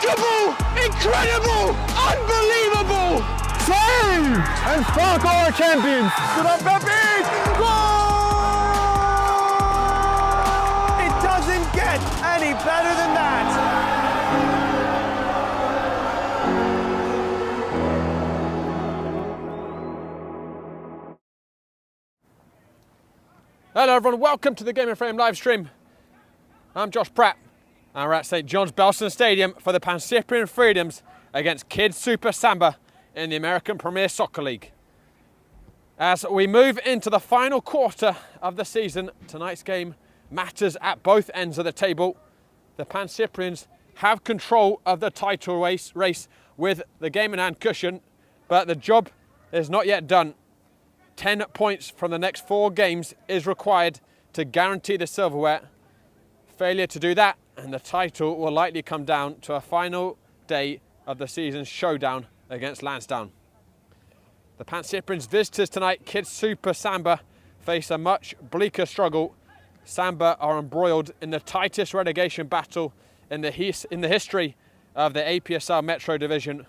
Remarkable! Incredible! Unbelievable! Save! And Spark are champions! Good up, Pepe! Goal! It doesn't get any better than that! Hello everyone, welcome to the Game in Frame live stream. I'm Josh Pratt and we're at St John's Belson Stadium for the Pancyprian Freedoms against KidSuper Samba in the American Premier Soccer League. As we move into the final quarter of the season, tonight's game matters at both ends of the table. The Pancyprians have control of the title race with the game in hand cushion, but the job is not yet done. 10 points from the next 4 games is required to guarantee the silverware. Failure to do that and the title will likely come down to a final day of the season's showdown against Lansdowne. The Pancyprians visitors tonight, KidSuper Samba, face a much bleaker struggle. Samba are embroiled in the tightest relegation battle in the history of the APSL Metro Division.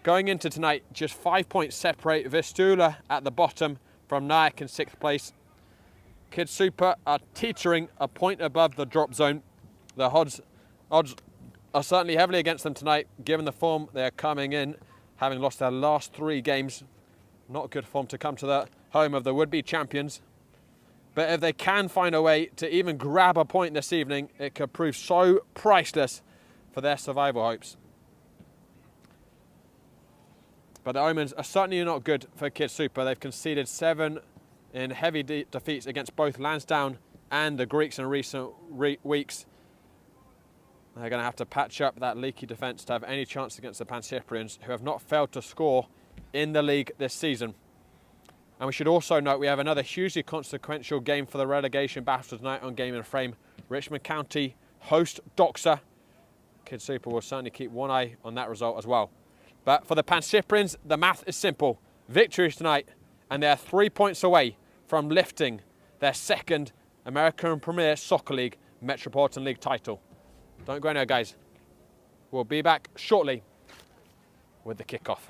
Going into tonight, just 5 points separate Vistula at the bottom from Nyack in 6th place. KidSuper are teetering a point above the drop zone. The odds are certainly heavily against them tonight, given the form they are coming in, having lost their last 3 games. Not good form to come to the home of the would-be champions. But if they can find a way to even grab a point this evening, it could prove so priceless for their survival hopes. But the omens are certainly not good for KidSuper. They've conceded 7 in heavy defeats against both Lansdowne and the Greeks in recent weeks. They're going to have to patch up that leaky defence to have any chance against the Pancyprians, who have not failed to score in the league this season. And we should also note we have another hugely consequential game for the relegation battle tonight on Game in Frame. Richmond County host Doxa. KidSuper will certainly keep one eye on that result as well. But for the Pancyprians, the math is simple. Victories tonight, and they're 3 points away from lifting their 2nd American Premier Soccer League Metropolitan League title. Don't go anywhere, guys. We'll be back shortly with the kickoff.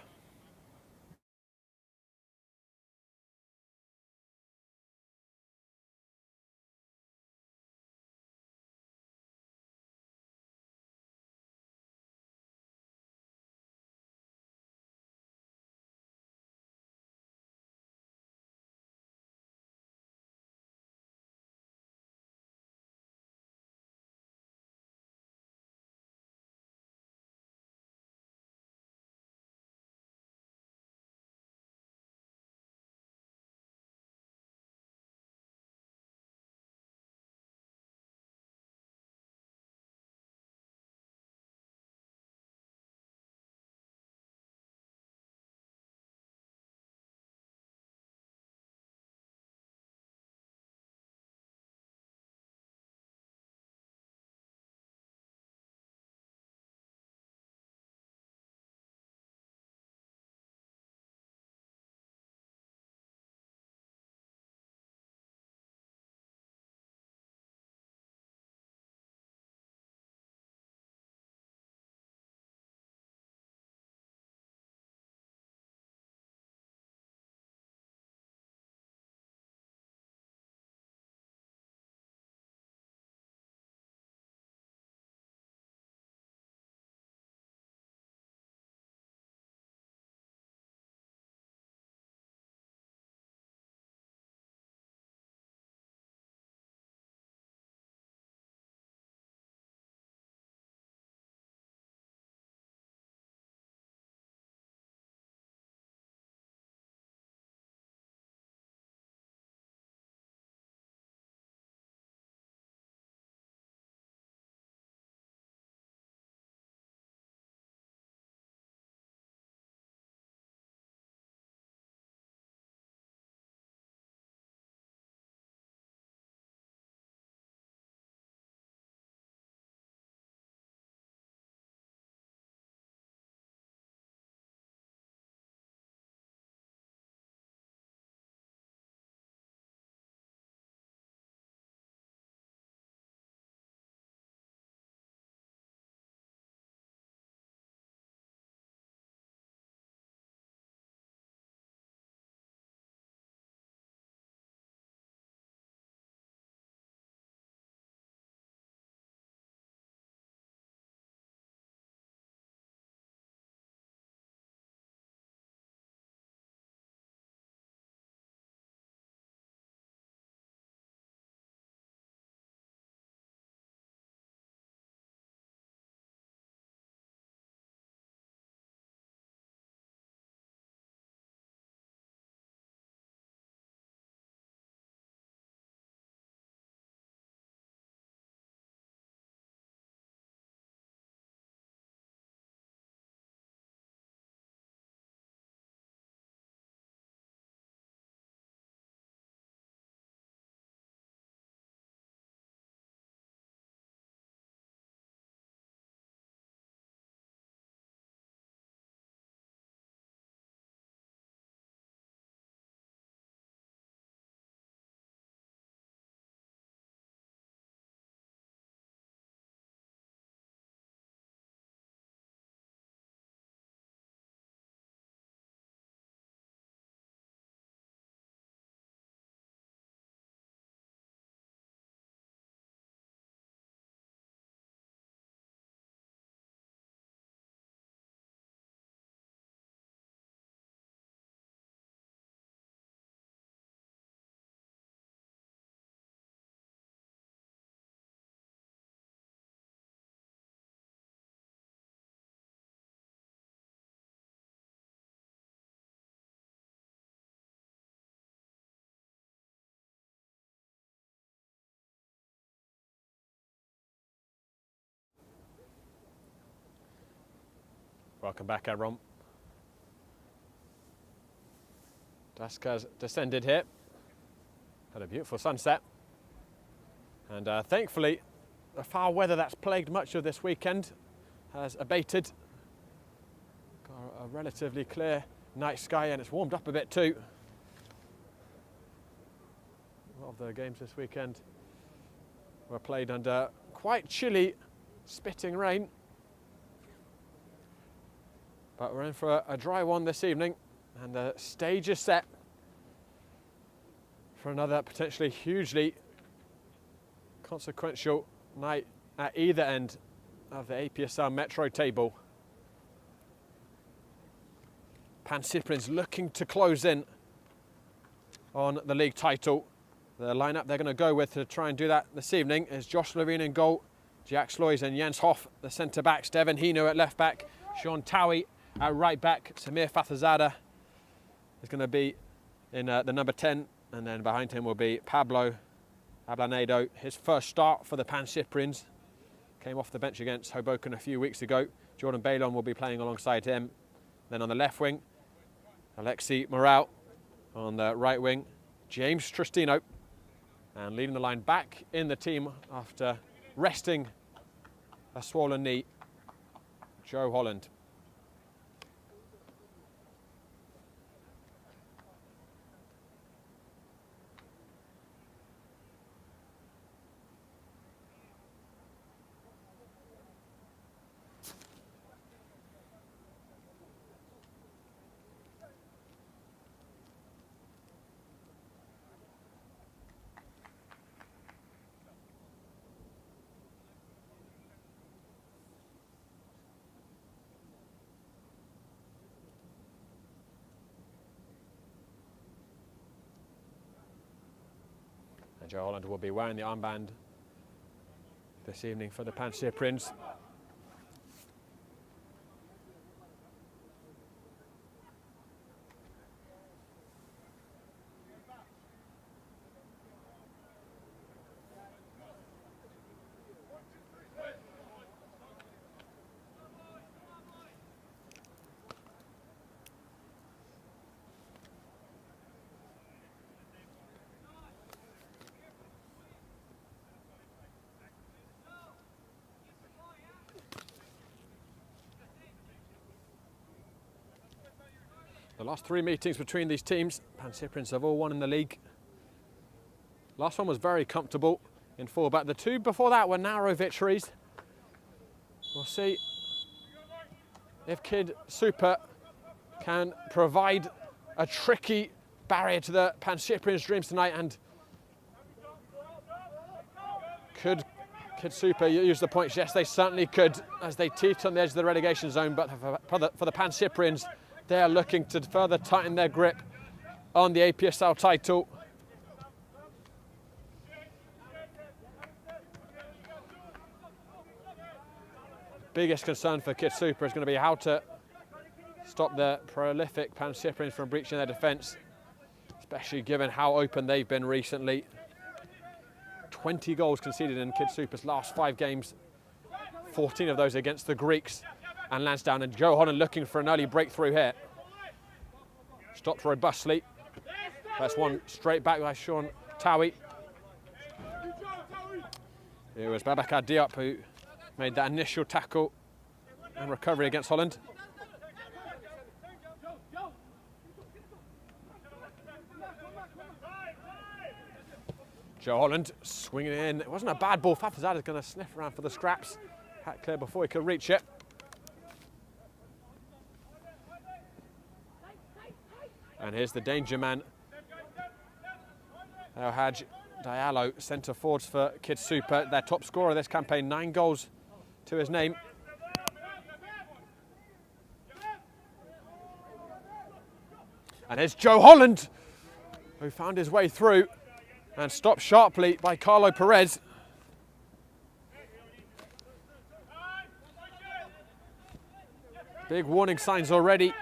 Welcome back, everyone. Dusk has descended here. Had a beautiful sunset. And thankfully, the foul weather that's plagued much of this weekend has abated. Got a relatively clear night sky, and it's warmed up a bit too. A lot of the games this weekend were played under quite chilly, spitting rain. But we're in for a dry one this evening, and the stage is set for another potentially hugely consequential night at either end of the APSL Metro table. Pancyprian's looking to close in on the league title. The lineup they're going to go with to try and do that this evening is Josh Levine in goal, Jack Sloys and Jens Hoff, the centre backs, Devin Hino at left back, Sean Towie at right back, Samir Fathazada is going to be in the number 10, and then behind him will be Pablo Ablanedo. His first start for the Pancyprians. Came off the bench against Hoboken a few weeks ago. Jordan Bailon will be playing alongside him. Then on the left wing, Alexi Morale. On the right wing, James Tristino. And leading the line back in the team after resting a swollen knee, Joe Holland. Joe Holland will be wearing the armband this evening for the Pancyprians. The last three meetings between these teams, Pancyprians have all won in the league. Last one was very comfortable in full, but the two before that were narrow victories. We'll see if KidSuper can provide a tricky barrier to the Pancyprians' dreams tonight, and could KidSuper use the points? Yes, they certainly could, as they teeter on the edge of the relegation zone, but for the Pancyprians, they are looking to further tighten their grip on the APSL title. Biggest concern for KidSuper is going to be how to stop the prolific Pancyprians from breaching their defence, especially given how open they've been recently. 20 goals conceded in KidSuper's last 5 games, 14 of those against the Greeks and Lansdowne, and Joe Holland looking for an early breakthrough here. Stopped robustly. First one straight back by Sean Towie. It was Babacar Diop who made that initial tackle and recovery against Holland. Joe Holland swinging in. It wasn't a bad ball. Fafazada's going to sniff around for the scraps. Had clear before he could reach it. And here's the danger man, El Hadj Diallo, centre forwards for KidSuper, their top scorer this campaign, 9 goals to his name. And here's Joe Holland, who found his way through and stopped sharply by Carlo Perez. Big warning signs already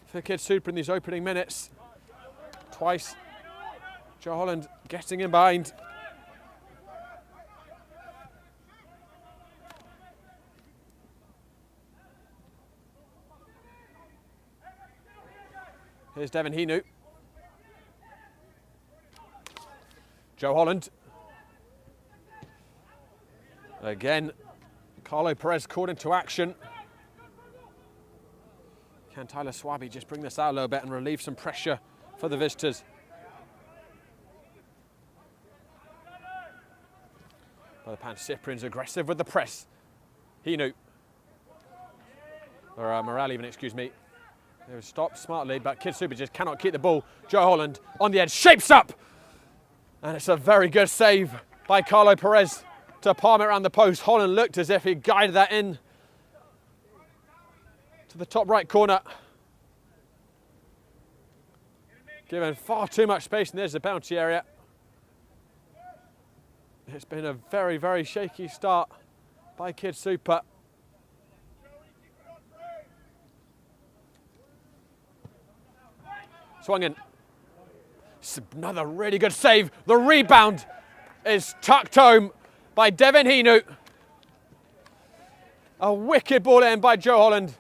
for KidSuper in these opening minutes. Twice, Joe Holland getting in behind. Here's Devin Hinu. Joe Holland. Again, Carlo Perez called into action. Can Tyler Swaby just bring this out a little bit and relieve some pressure for the visitors? But the Pancyprians aggressive with the press. Hinu. Or Morale even, excuse me. They were stopped smartly, but KidSuper just cannot keep the ball. Joe Holland on the edge, shapes up! And it's a very good save by Carlo Perez to palm it around the post. Holland looked as if he guided that in to the top right corner. Given far too much space, and there's the penalty area. It's been a very, very shaky start by KidSuper. Swung in. It's another really good save. The rebound is tucked home by Devin Hinu. A wicked ball in by Joe Holland,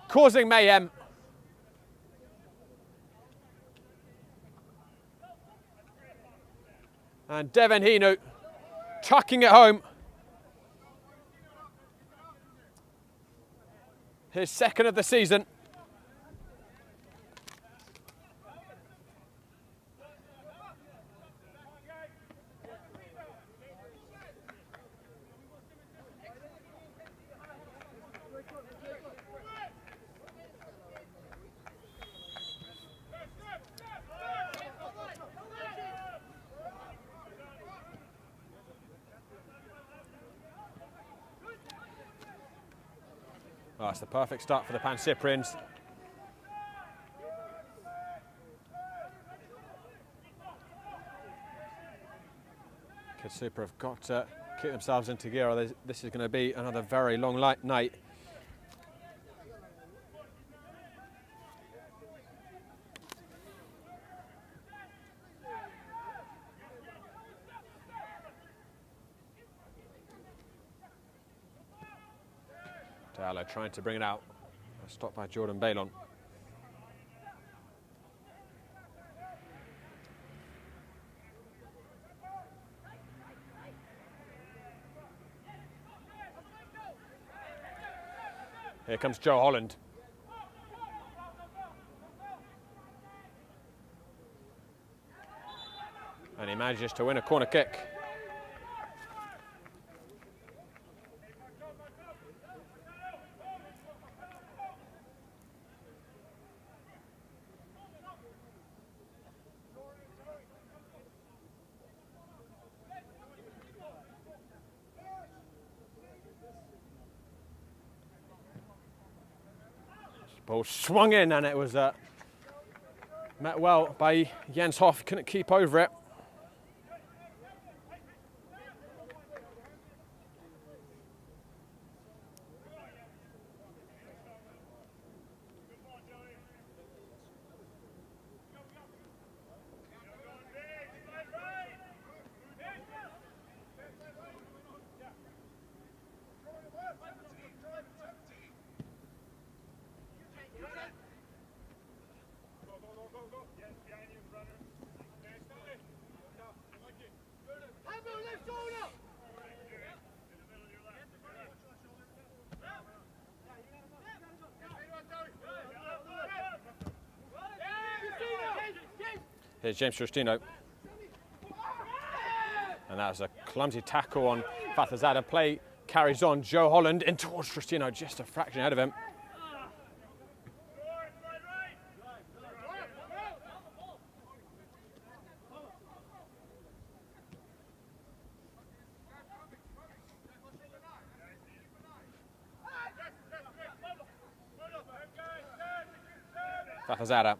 causing mayhem. And Devin Hinu tucking it home. His second of the season. Oh, it's the perfect start for the Pancyprians. KidSuper have got to kick themselves into gear, or this is going to be another very long night. Diallo trying to bring it out. Stopped by Jordan Balon. Here comes Joe Holland. And he manages to win a corner kick. Ball swung in, and it was met well by Jens Hoff. Couldn't keep over it. Here's James Tristino. And that was a clumsy tackle on Fathazada. Play carries on. Joe Holland in towards Tristino, just a fraction ahead of him. Fathazada.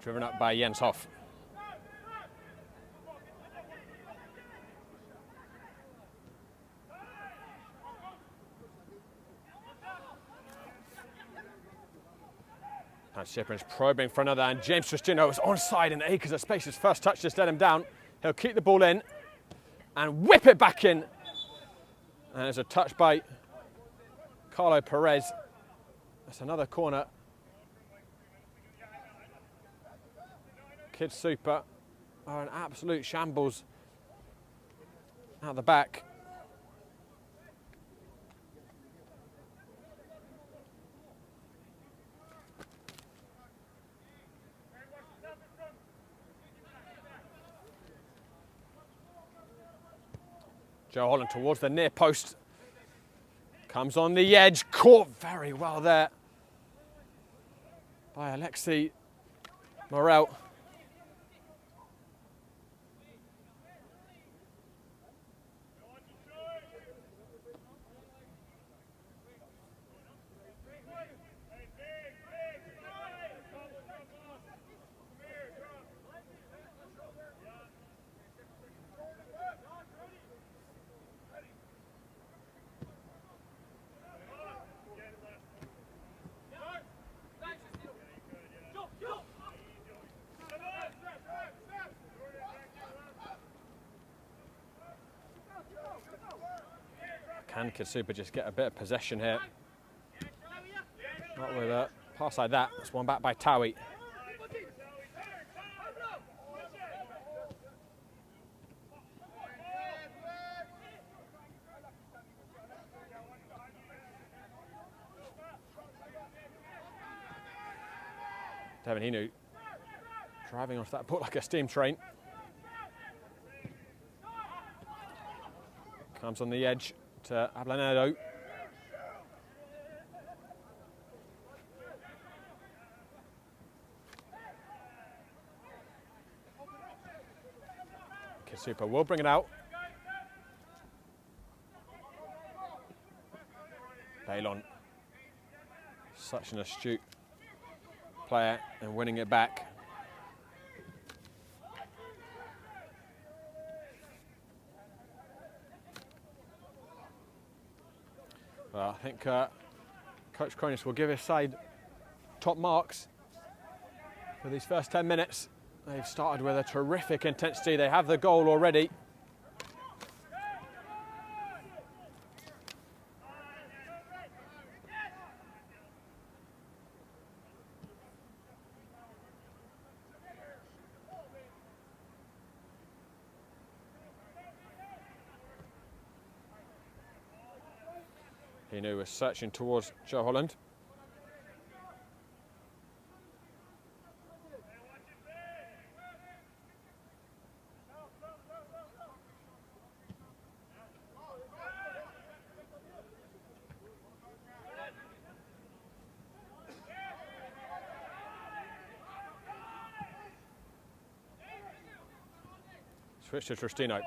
Driven up by Jens Hoff. Pancyprian's probing for another, and James Tristino is onside in acres of space. His first touch just let him down. He'll keep the ball in and whip it back in. And there's a touch by Carlo Perez. That's another corner. KidSuper are an absolute shambles out the back. Joe Holland towards the near post. Comes on the edge, caught very well there by Alexei Morel. Can KidSuper just get a bit of possession here? Not with a pass like that. It's one back by Towie. Devin Hinu driving onto that ball like a steam train. Comes on the edge to Ablanedo. KidSuper will bring it out. Balon, such an astute player and winning it back. Well, I think Coach Kronis will give his side top marks for these first 10 minutes. They've started with a terrific intensity. They have the goal already. He knew was searching towards Joe Holland. Switch to Tristino.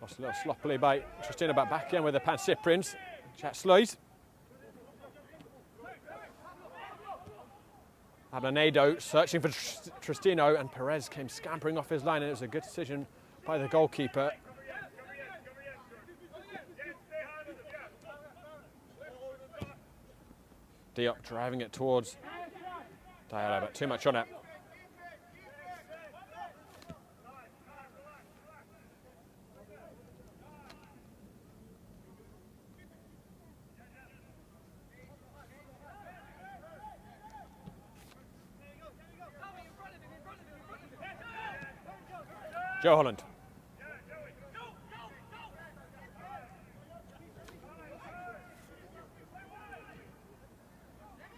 Lost a little sloppily by Tristino, but back in with the Pancyprians. Chat Sloys. Ablanedo searching for Tristino, and Perez came scampering off his line, and it was a good decision by the goalkeeper. Diop driving it towards Diallo, but too much on it. Joe Holland.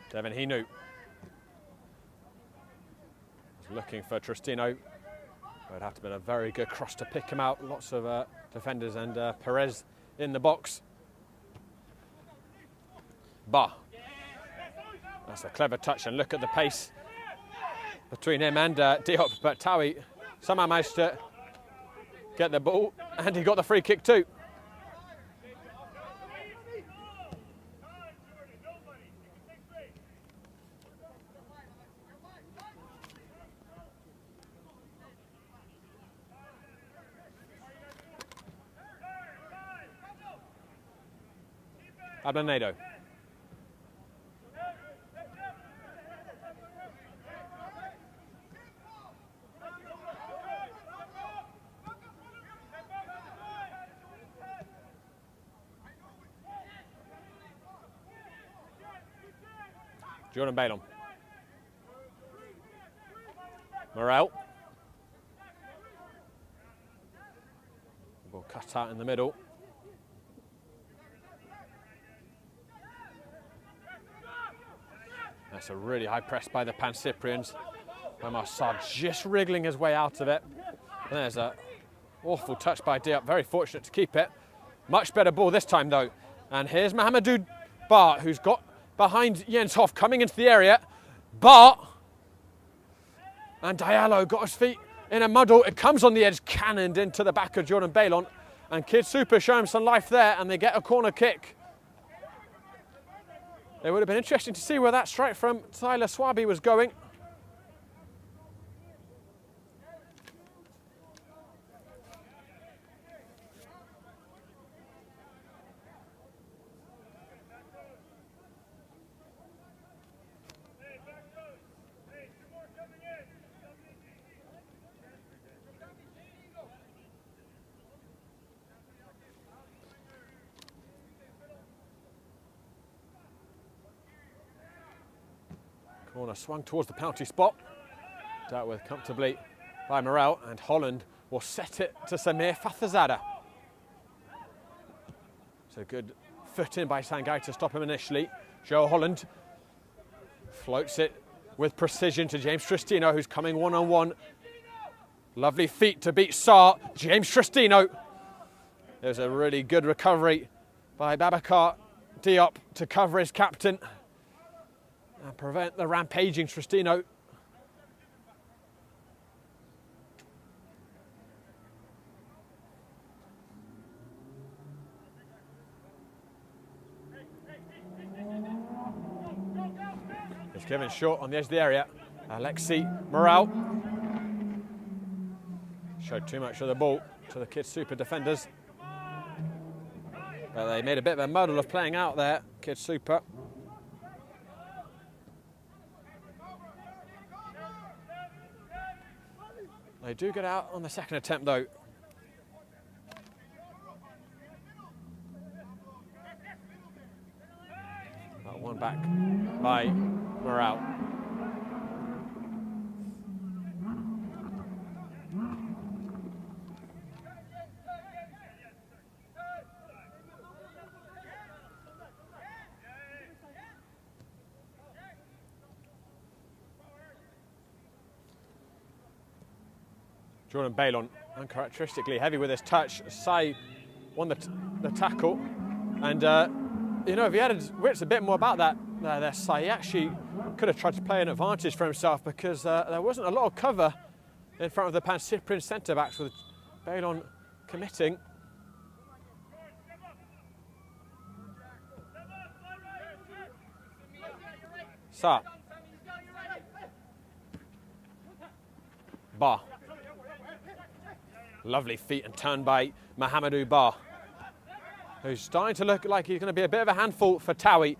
Devin Hinu. Looking for Tristino. It would have to be a very good cross to pick him out. Lots of defenders, and Perez in the box. Bah. That's a clever touch, and look at the pace between him and Diop, but Towie somehow managed to get the ball, and he got the free kick too. Ablanedo. Jordan Balon. Morel. Ball cut out in the middle. That's a really high press by the Pancyprians. Massad just wriggling his way out of it. And there's an awful touch by Diop. Very fortunate to keep it. Much better ball this time though. And here's Mohamedou Bar, who's got behind Jens Hoff, coming into the area. Bar and Diallo got his feet in a muddle. It comes on the edge, cannoned into the back of Jordan Balon. And KidSuper show him some life there, and they get a corner kick. It would have been interesting to see where that strike from Tyler Swaby was going. Corner swung towards the penalty spot. Dealt with comfortably by Morel, and Holland will set it to Samir Fathazada. So good foot in by Sangai to stop him initially. Joe Holland floats it with precision to James Tristino, who's coming one-on-one. Lovely feet to beat Sarr. James Tristino. There's a really good recovery by Babacar Diop to cover his captain and prevent the rampaging Tristino. It's given short on the edge of the area. Alexi Morel showed too much of the ball to the KidSuper defenders. But they made a bit of a muddle of playing out there, KidSuper. They do get out on the second attempt though. That one back by Morel. Jordan Balon, uncharacteristically heavy with his touch. Sai won the tackle. And, you know, if he had his wits a bit more about that, there, Sai actually could have tried to play an advantage for himself, because there wasn't a lot of cover in front of the Pancyprian centre-backs, with Balon committing. Sa. Ba. Lovely feet and turn by Mohamedou Bar, who's starting to look like he's going to be a bit of a handful for Towie.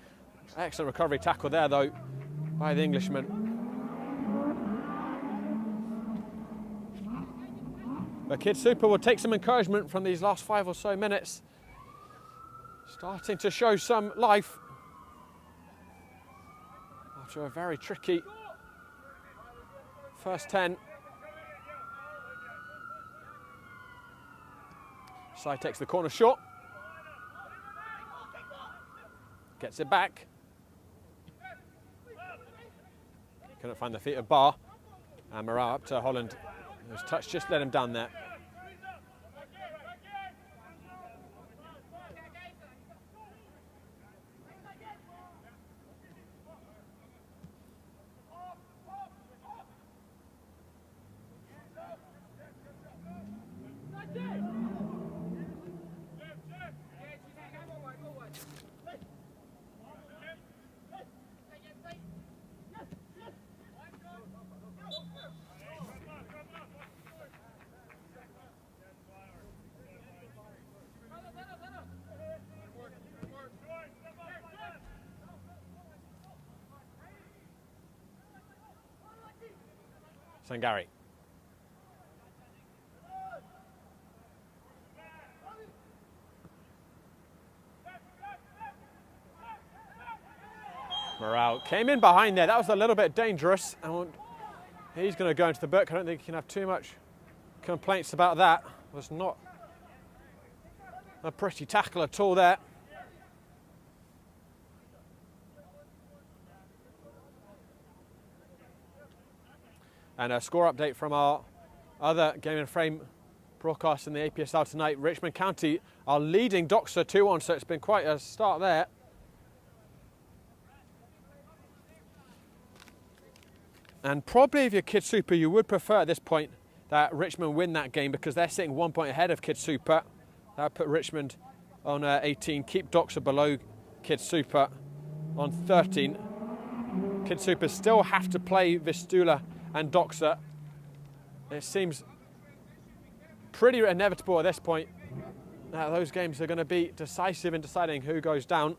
Excellent recovery tackle there, though, by the Englishman. But KidSuper will take some encouragement from these last 5 or so minutes. Starting to show some life after a very tricky first 10. Sai takes the corner short. Gets it back. Couldn't find the feet of Bar. And Morel up to Holland. His touch just let him down there. Sangari. Morale came in behind there. That was a little bit dangerous. And he's going to go into the book. I don't think he can have too much complaints about that. It was not a pretty tackle at all there. And a score update from our other Game and Frame broadcast in the APSL tonight. Richmond County are leading Doxa 2-1, so it's been quite a start there. And probably if you're KidSuper, you would prefer at this point that Richmond win that game because they're sitting 1 point ahead of KidSuper. That would put Richmond on 18, keep Doxa below KidSuper on 13. KidSuper still have to play Vistula and Doxa. It seems pretty inevitable at this point that those games are going to be decisive in deciding who goes down.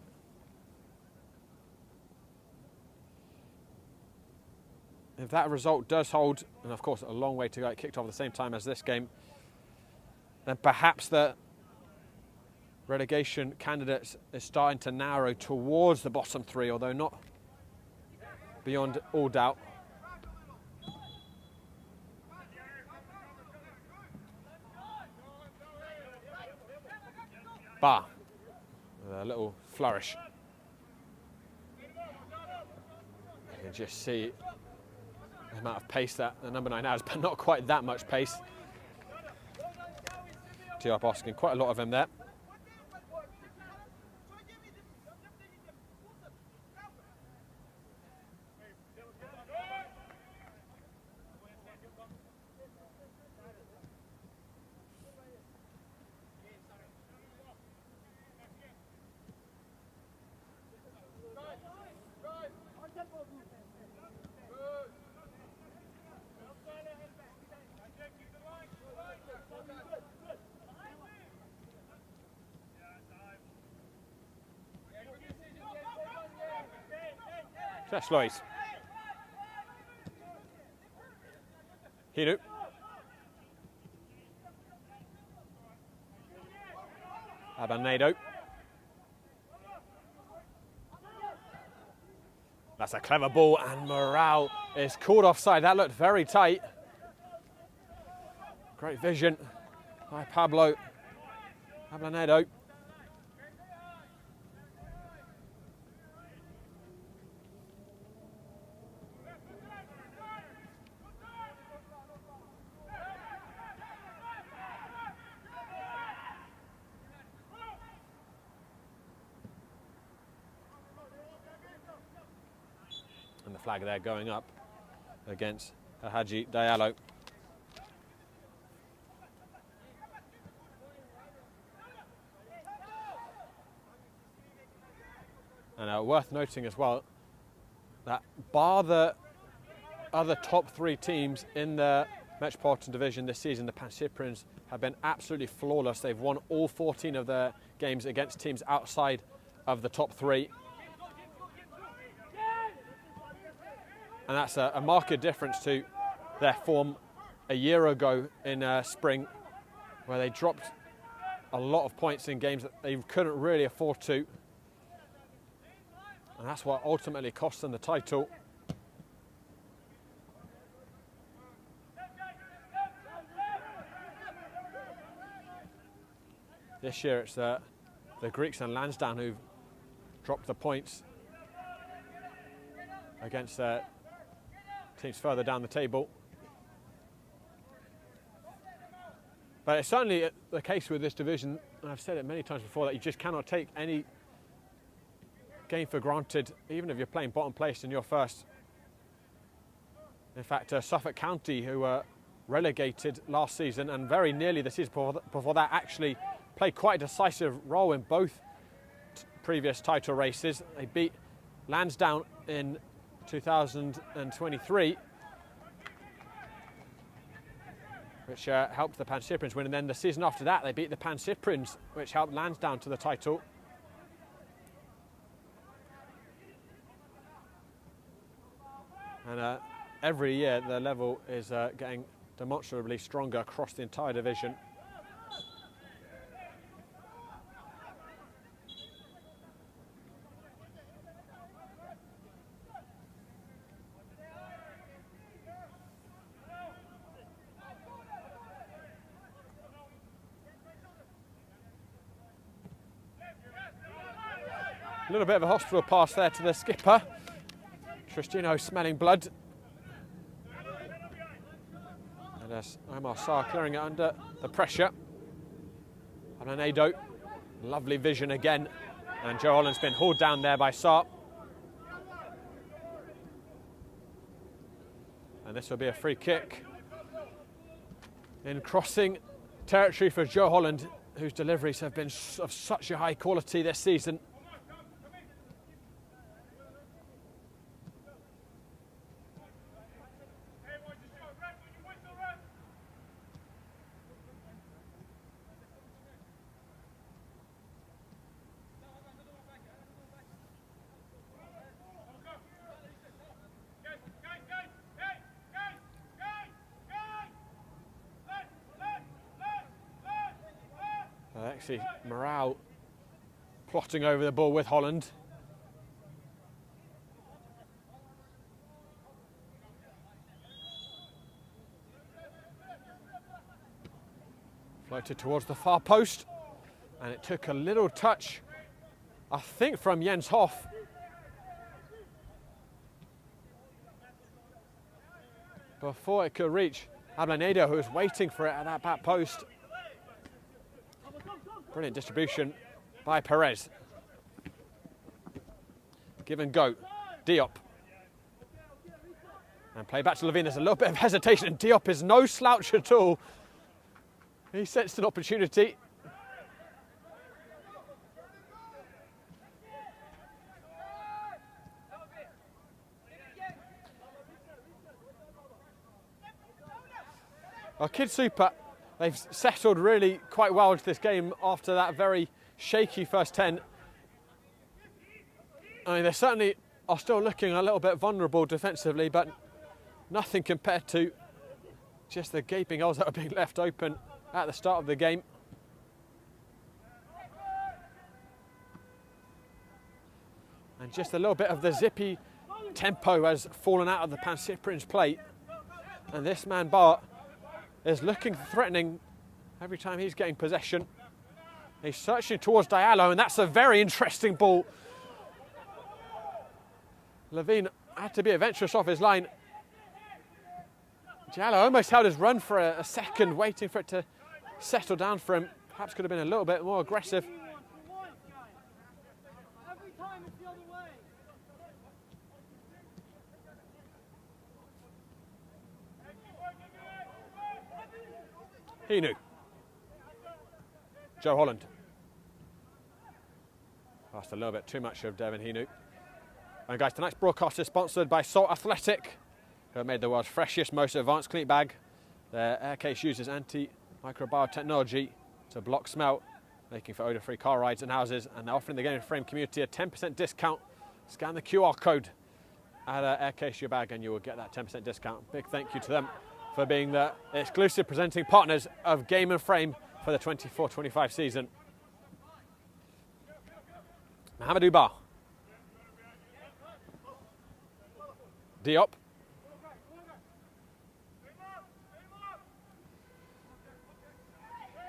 If that result does hold, and of course a long way to go, it kicked off at the same time as this game, then perhaps the relegation candidates is starting to narrow towards the bottom three, although not beyond all doubt. Bar, with a little flourish. You can just see the amount of pace that the number 9 has, but not quite that much pace. Diop Oskin, quite a lot of him there. That's Lois. Hiru. Abanado. That's a clever ball, and Morale is called offside. That looked very tight. Great vision by Pablo Abanado. And the flag there going up against Haji Diallo. And worth noting as well that bar the other top 3 teams in the Metropolitan division this season, the Pancyprians have been absolutely flawless. They've won all 14 of their games against teams outside of the top 3. And that's a marked difference to their form a year ago in spring, where they dropped a lot of points in games that they couldn't really afford to. And that's what ultimately cost them the title. This year it's the Greeks and Lansdowne who've dropped the points against teams further down the table. But it's certainly the case with this division, and I've said it many times before, that you just cannot take any game for granted, even if you're playing bottom place in your first. In fact, Suffolk County, who were relegated last season and very nearly the season before that, actually played quite a decisive role in both previous title races. They beat Lansdowne in 2023, which helped the Pancyprians win, and then the season after that they beat the Pancyprians, which helped Lansdowne to the title. And every year the level is getting demonstrably stronger across the entire division. A little bit of a hospital pass there to the skipper. Tristino smelling blood. And as Omar Sarr clearing it under the pressure. Ablanado, lovely vision again. And Joe Holland's been hauled down there by Sarr. And this will be a free kick in crossing territory for Joe Holland, whose deliveries have been of such a high quality this season. Actually, Morale plotting over the ball with Holland. Floated towards the far post, and it took a little touch, I think, from Jens Hoff. Before it could reach Ablanado, who was waiting for it at that back post. Brilliant distribution by Perez. Give and go. Diop. And play back to Levine. There's a little bit of hesitation, and Diop is no slouch at all. He sensed an opportunity. Well, KidSuper, they've settled really quite well into this game after that very shaky first 10. I mean, they certainly are still looking a little bit vulnerable defensively, but nothing compared to just the gaping holes that are being left open at the start of the game. And just a little bit of the zippy tempo has fallen out of the Pancyprian's plate. And this man, Bart, is looking threatening every time he's getting possession. He's searching towards Diallo, and that's a very interesting ball. Levine had to be adventurous off his line. Diallo almost held his run for a second, waiting for it to settle down for him. Perhaps could have been a little bit more aggressive. He knew. Joe Holland. Lost a little bit too much of Devin Hinu. And guys, tonight's broadcast is sponsored by Salt Athletic, who have made the world's freshest, most advanced clean bag. Their air case uses anti-microbial technology to block smell, making for odour-free car rides and houses. And they're offering the Game and Frame community a 10% discount. Scan the QR code, add an air case to your bag, and you will get that 10% discount. Big thank you to them for being the exclusive presenting partners of Game and Frame for the 24-25 season. Mohamedou Ba. Diop.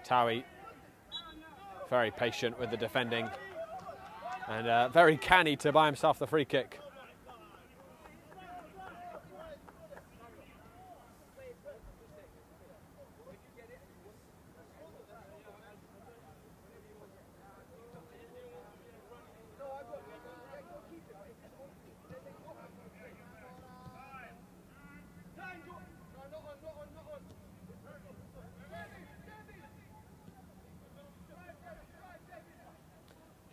Towie, very patient with the defending and very canny to buy himself the free kick.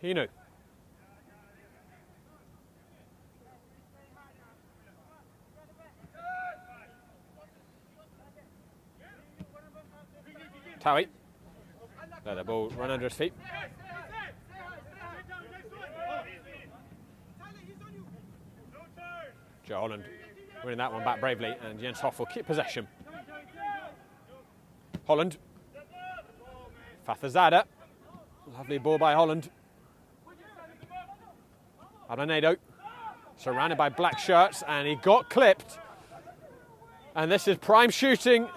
Hinu. Towie. Let the ball run under his feet. Joe Holland winning that one back bravely, and Jens Hoff will keep possession. Holland. Fathazada. Lovely ball by Holland. Ablanado, surrounded by black shirts, and he got clipped. And this is prime shooting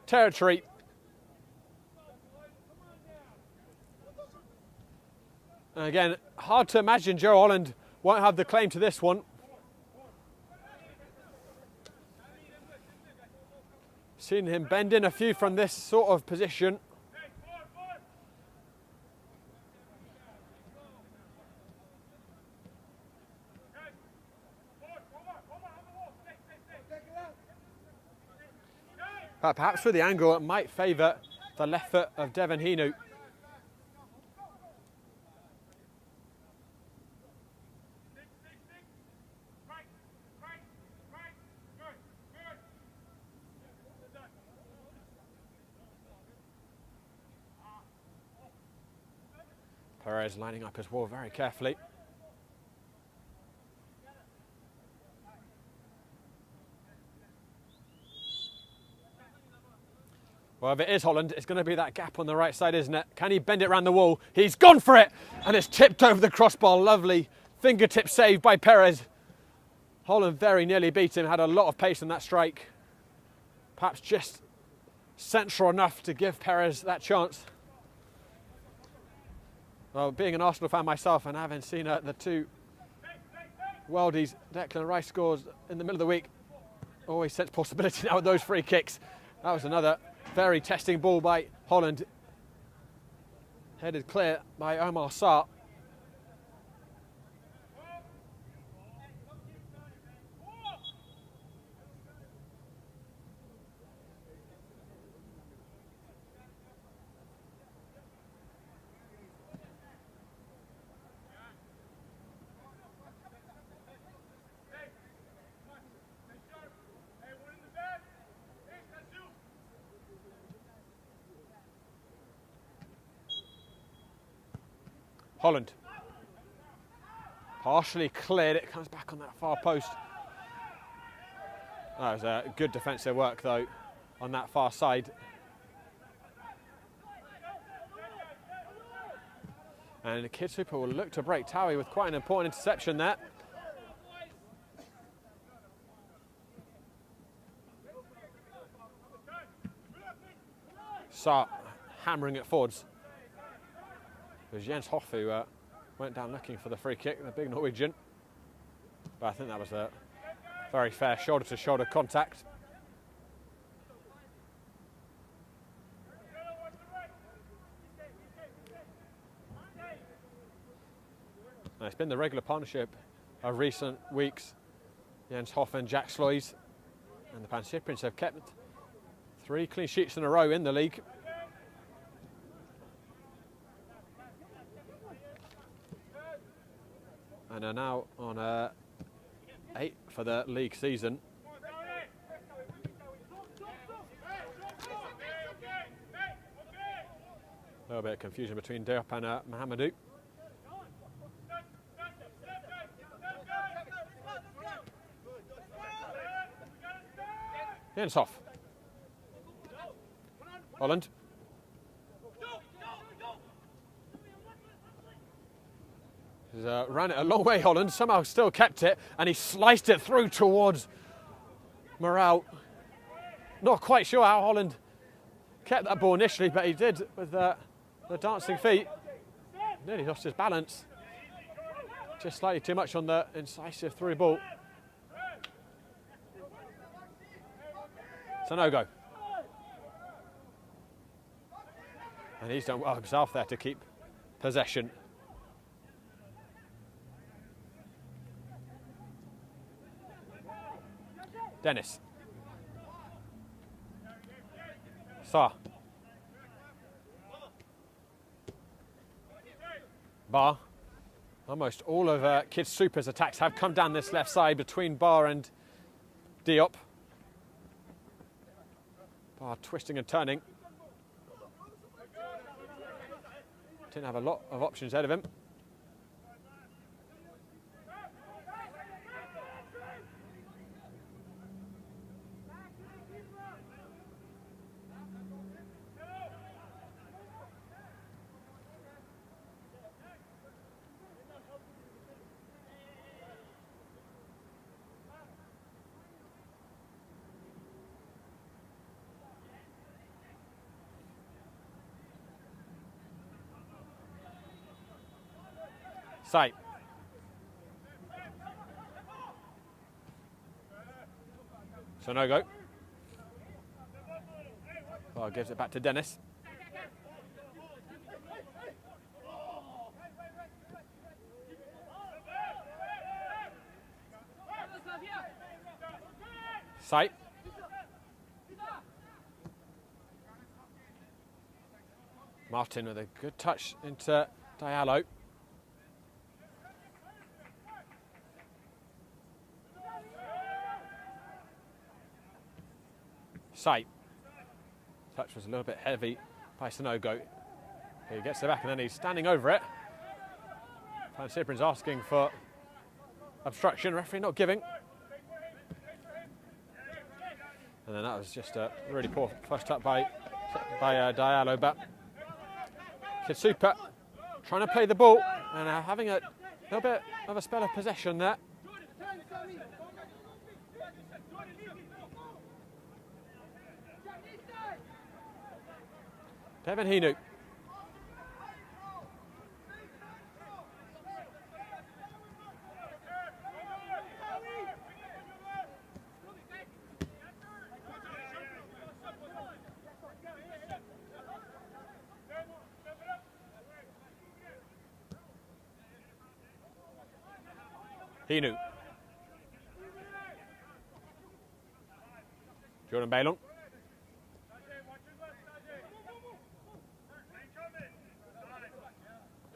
territory. And again, hard to imagine Joe Holland won't have the claim to this one. Seen him bend in a few from this sort of position. But perhaps with the angle, it might favour the left foot of Devon Hinu. Perez lining up his ball very carefully. Well, if it is Holland, it's going to be that gap on the right side, isn't it? Can he bend it around the wall? He's gone for it! And it's tipped over the crossbar. Lovely fingertip save by Perez. Holland very nearly beat him, had a lot of pace in that strike. Perhaps just central enough to give Perez that chance. Well, being an Arsenal fan myself and having seen the two worldies, Declan Rice scores in the middle of the week, always sets possibility now with those free kicks. That was another very testing ball by Holland. Headed clear by Omar Sarr. Holland. Partially cleared, it comes back on that far post. That was a good defensive work though on that far side. And KidSuper will look to break Towie with quite an important interception there. Sarr hammering it forwards. It was Jens Hoff who went down looking for the free kick, the big Norwegian. But I think that was a very fair shoulder-to-shoulder contact. And it's been the regular partnership of recent weeks. Jens Hoff and Jack Sloys. And the Pancyprians have kept 3 clean sheets in a row in the league. And are now on 8 for the league season. A little bit of confusion between Diop and Mohamedou. Jens Hoff. Holland. He's ran it a long way, Holland, somehow still kept it, and he sliced it through towards Morale. Not quite sure how Holland kept that ball initially, but he did with the dancing feet. Nearly lost his balance. Just slightly too much on the incisive through ball. It's a no-go. And he's done well himself there to keep possession. Dennis. Sarr. Barr. Almost all of KidSuper's attacks have come down this left side between Barr and Diop. Barr twisting and turning. Didn't have a lot of options ahead of him. Sight. So no go. Well, gives it back to Dennis. Sight. Martin with a good touch into Diallo. Sight. Touch was a little bit heavy by Sonogo. He gets it back and then he's standing over it. Pancyprian's asking for obstruction, referee not giving. And then that was just a really poor first up by Diallo, but KidSuper trying to play the ball and having a little bit of a spell of possession there. Devin Hinu. Hinu. Jordan Bailon.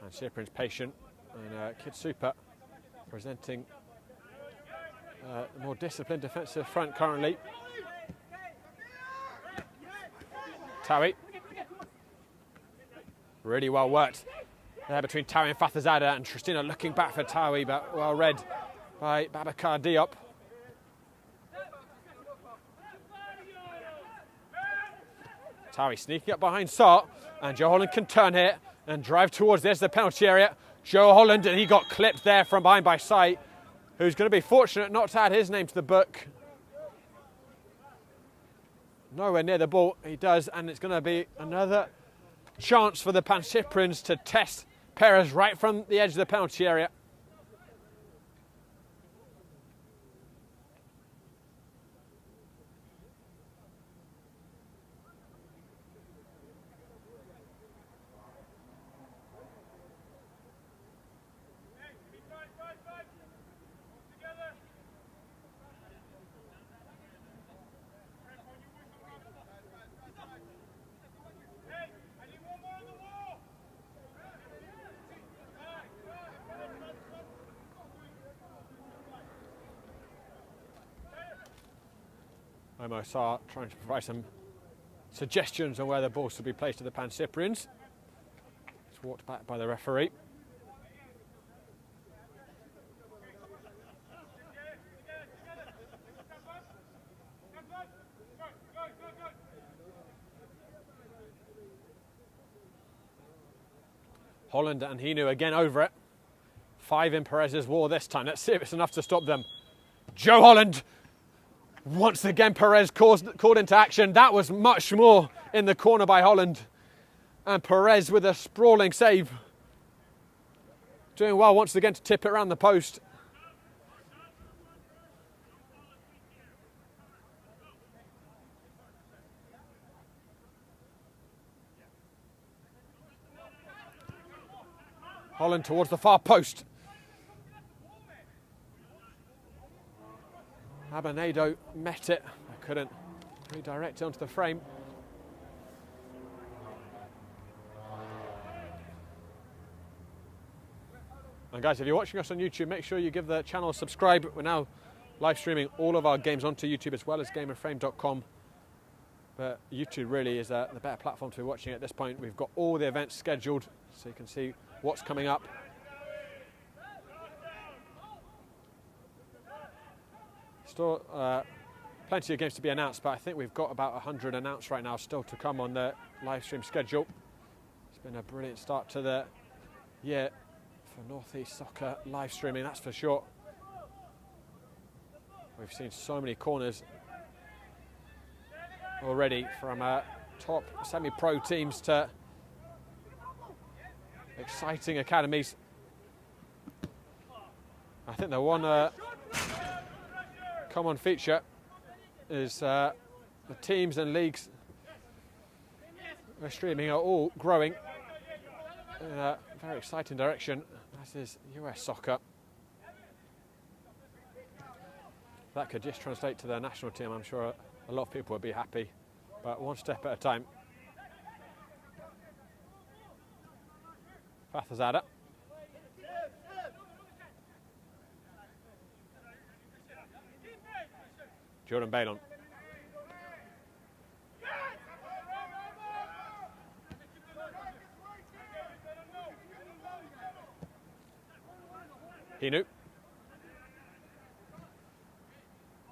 And Pancyprian's patient, and KidSuper presenting a more disciplined defensive front currently. Tawi. Really well worked there between Tawi and Fathazada, and Tristina looking back for Tawi, but well read by Babacar Diop. Tawi sneaking up behind Sarr, and Joe Holland can turn here and drive towards this, the penalty area. Joe Holland, and he got clipped there from behind by Sight, who's going to be fortunate not to add his name to the book. Nowhere near the ball, he does, and it's going to be another chance for the Pancyprians to test Perez right from the edge of the penalty area. Omo Sarr trying to provide some suggestions on where the ball should be placed to the Pancyprians. It's walked back by the referee. Holland and Hinu again over it. 5 in Perez's wall this time. Let's see if it's enough to stop them. Joe Holland. Once again, Perez called into action. That was much more in the corner by Holland. And Perez with a sprawling save. Doing well once again to tip it around the post. Holland towards the far post. Abonado met it. I couldn't redirect it onto the frame. And guys, if you're watching us on YouTube, make sure you give the channel a subscribe. We're now live streaming all of our games onto YouTube as well as gameandframe.com. But YouTube really is the better platform to be watching at this point. We've got all the events scheduled so you can see what's coming up. Still plenty of games to be announced, but I think we've got about 100 announced right now still to come on the live stream schedule. It's been a brilliant start to the year for North East Soccer live streaming, that's for sure. We've seen so many corners already, from top semi-pro teams to exciting academies. I think the one common feature is the teams and leagues we're streaming are all growing in a very exciting direction, as is US soccer. That could just translate to their national team. I'm sure a lot of people would be happy, but one step at a time. Fathazada. Jordan Balon. Hinu.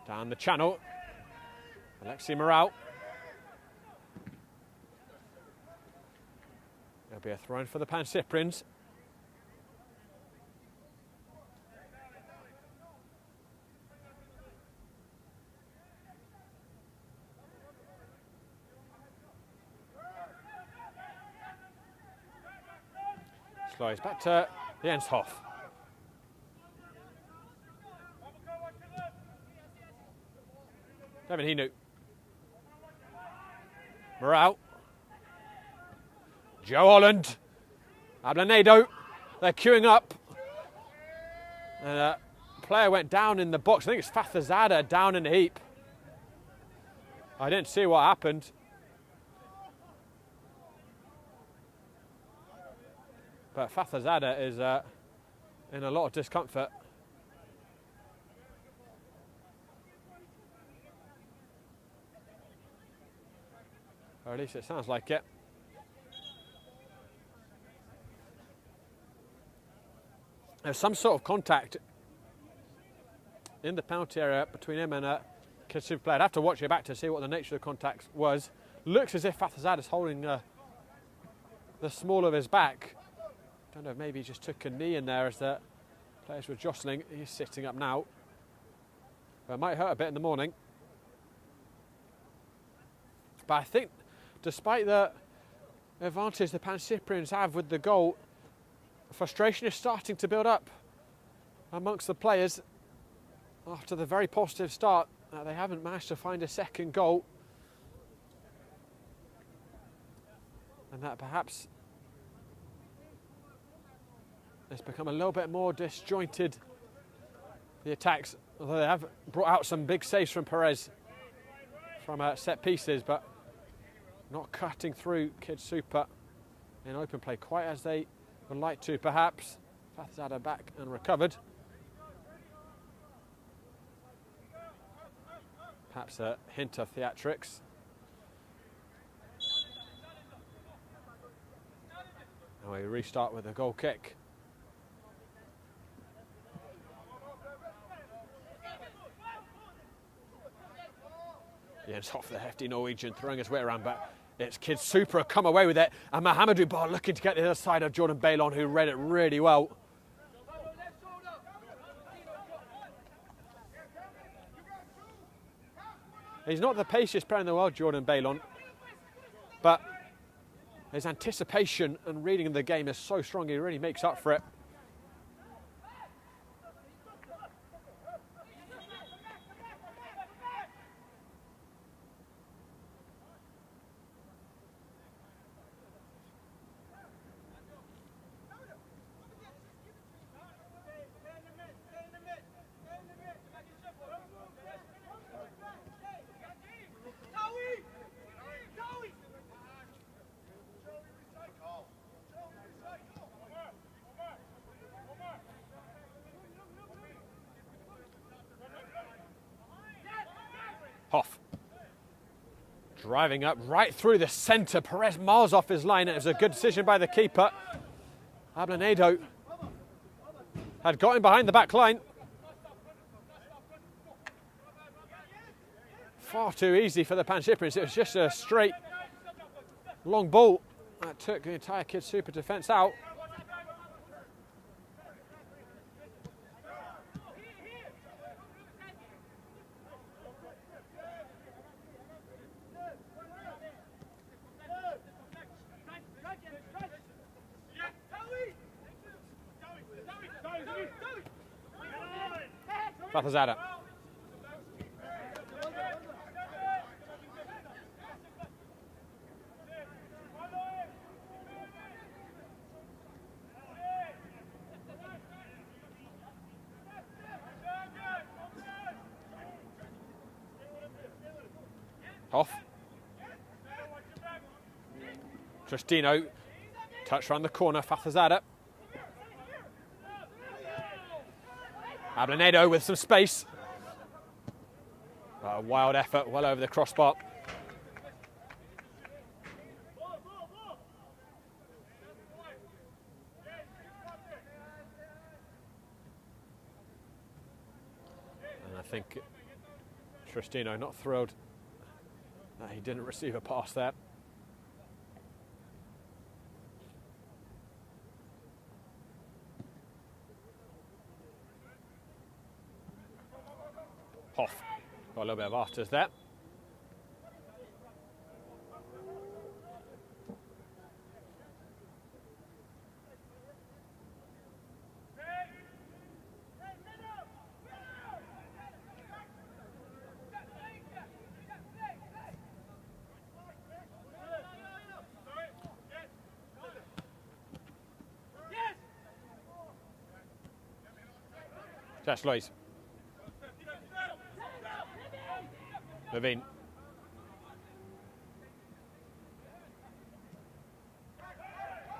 Down the channel. Alexi Morale. There'll be a throw for the Pancyprians. Slides back to Jens Hoff. Devin Hinu. Morale. Joe Holland. Ablanedo. They're queuing up. And a player went down in the box. I think it's Fathazada down in the heap. I didn't see what happened. But Fathazada is in a lot of discomfort. Or at least it sounds like it. There's some sort of contact in the penalty area between him and a KidSuper player. I'd have to watch it back to see what the nature of the contact was. Looks as if Fathazada is holding the small of his back. Don't know if maybe he just took a knee in there as the players were jostling. He's sitting up now. But it might hurt a bit in the morning. But I think despite the advantage the Pancyprians have with the goal, frustration is starting to build up amongst the players after the very positive start. They haven't managed to find a second goal. And that perhaps it's become a little bit more disjointed, the attacks, although they have brought out some big saves from Perez from set pieces, but not cutting through KidSuper in open play quite as they would like to, perhaps. Fathazada back and recovered. Perhaps a hint of theatrics. And we restart with a goal kick. Jens Hoff, the hefty Norwegian, throwing his weight around, but it's KidSuper come away with it, and Mohamedou Ba looking to get the other side of Jordan Balon, who read it really well. He's not the paciest player in the world, Jordan Balon, but his anticipation and reading of the game is so strong, he really makes up for it. Hoff driving up right through the centre. Perez miles off his line. It was a good decision by the keeper. Ablanedo had got him behind the back line. Far too easy for the Pancyprians. It was just a straight long ball that took the entire KidSuper defence out. Fatazada. Off. Tristino, touch around the corner, Fatazada. Ablanedo with some space. A wild effort, well over the crossbar. And I think Tristino not thrilled that he didn't receive a pass there. Hoff got a little bit of afters there. Josh Lois. Levine.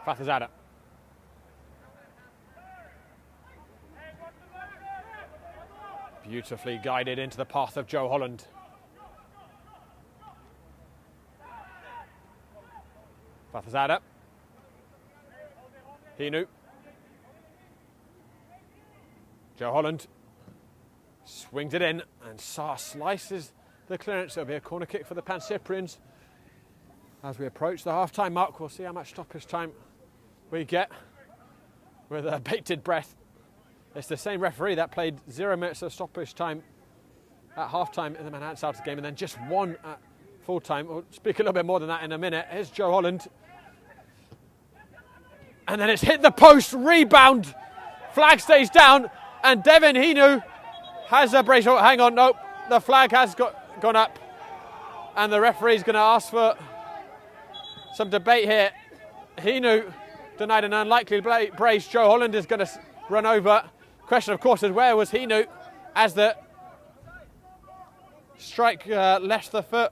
Fatazada. Beautifully guided into the path of Joe Holland. Fatazada. Hinu. Joe Holland swings it in and Saar slices the clearance. It'll be a corner kick for the Pancyprians. As we approach the half-time mark, we'll see how much stoppage time we get with a bated breath. It's the same referee that played 0 minutes of stoppage time at half-time in the Manhattan Celtics game and then just 1 at full-time. We'll speak a little bit more than that in a minute. Here's Joe Holland. And then it's hit the post, rebound. Flag stays down and Devin Hinu has a brace. Oh, hang on, no, the flag has gone up and the referee's going to ask for some debate here. Hinu denied an unlikely brace. Joe Holland is going to run over. Question, of course, is where was Hinu as the strike left the foot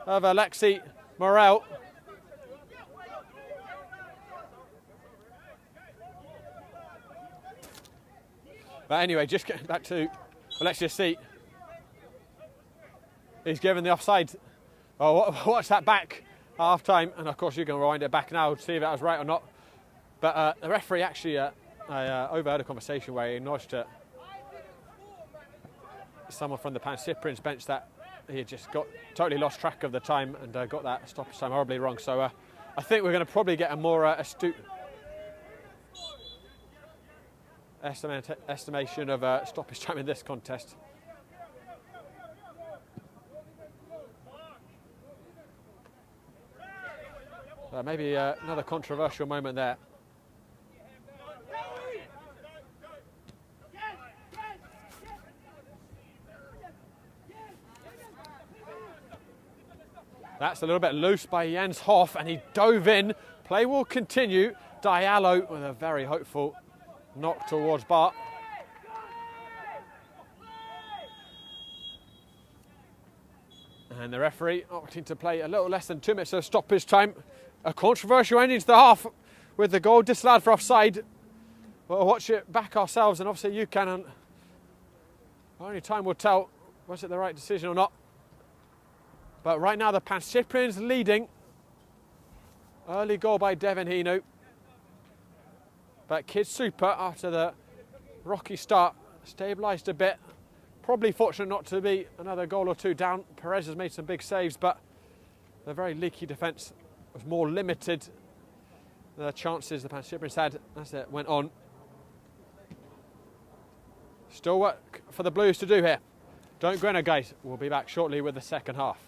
of Alexi Morel. But anyway, just getting back to, well, let's just see. He's given the offside. Oh, watch that back half time. And of course, you can rewind it back now to see if that was right or not. But the referee actually, I overheard a conversation where he acknowledged someone from the Pancyprians bench that he had just totally lost track of the time and got that stoppage time horribly wrong. So I think we're going to probably get a more astute estimation of stoppage time in this contest. Maybe another controversial moment there. That's a little bit loose by Jens Hoff and he dove in. Play will continue. Diallo with a very hopeful knock towards Bart. And the referee opting to play a little less than 2 minutes of stoppage time. A controversial ending to the half with the goal disallowed for offside. We'll watch it back ourselves and obviously you can. And only time will tell was it the right decision or not. But right now the Pancyprians leading. Early goal by Devin Hinu. But KidSuper, after the rocky start, stabilised a bit. Probably fortunate not to be another goal or two down. Perez has made some big saves, but the very leaky defence was more limited. The chances the Pancyprians had as it went on. Still work for the Blues to do here. Don't go in, guys. We'll be back shortly with the second half.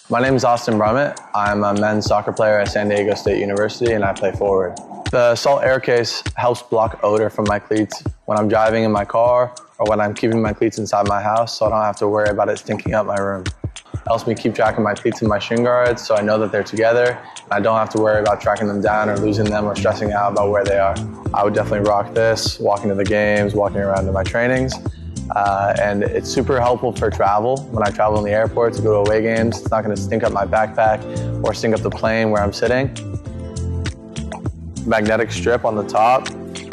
My name is Austin Brummett. I'm a men's soccer player at San Diego State University and I play forward. The Salt Air Case helps block odor from my cleats when I'm driving in my car or when I'm keeping my cleats inside my house, so I don't have to worry about it stinking up my room. It helps me keep track of my cleats and my shin guards so I know that they're together and I don't have to worry about tracking them down or losing them or stressing out about where they are. I would definitely rock this, walking to the games, walking around to my trainings. And it's super helpful for travel. When I travel in the airport to go to away games, it's not going to stink up my backpack or stink up the plane where I'm sitting. Magnetic strip on the top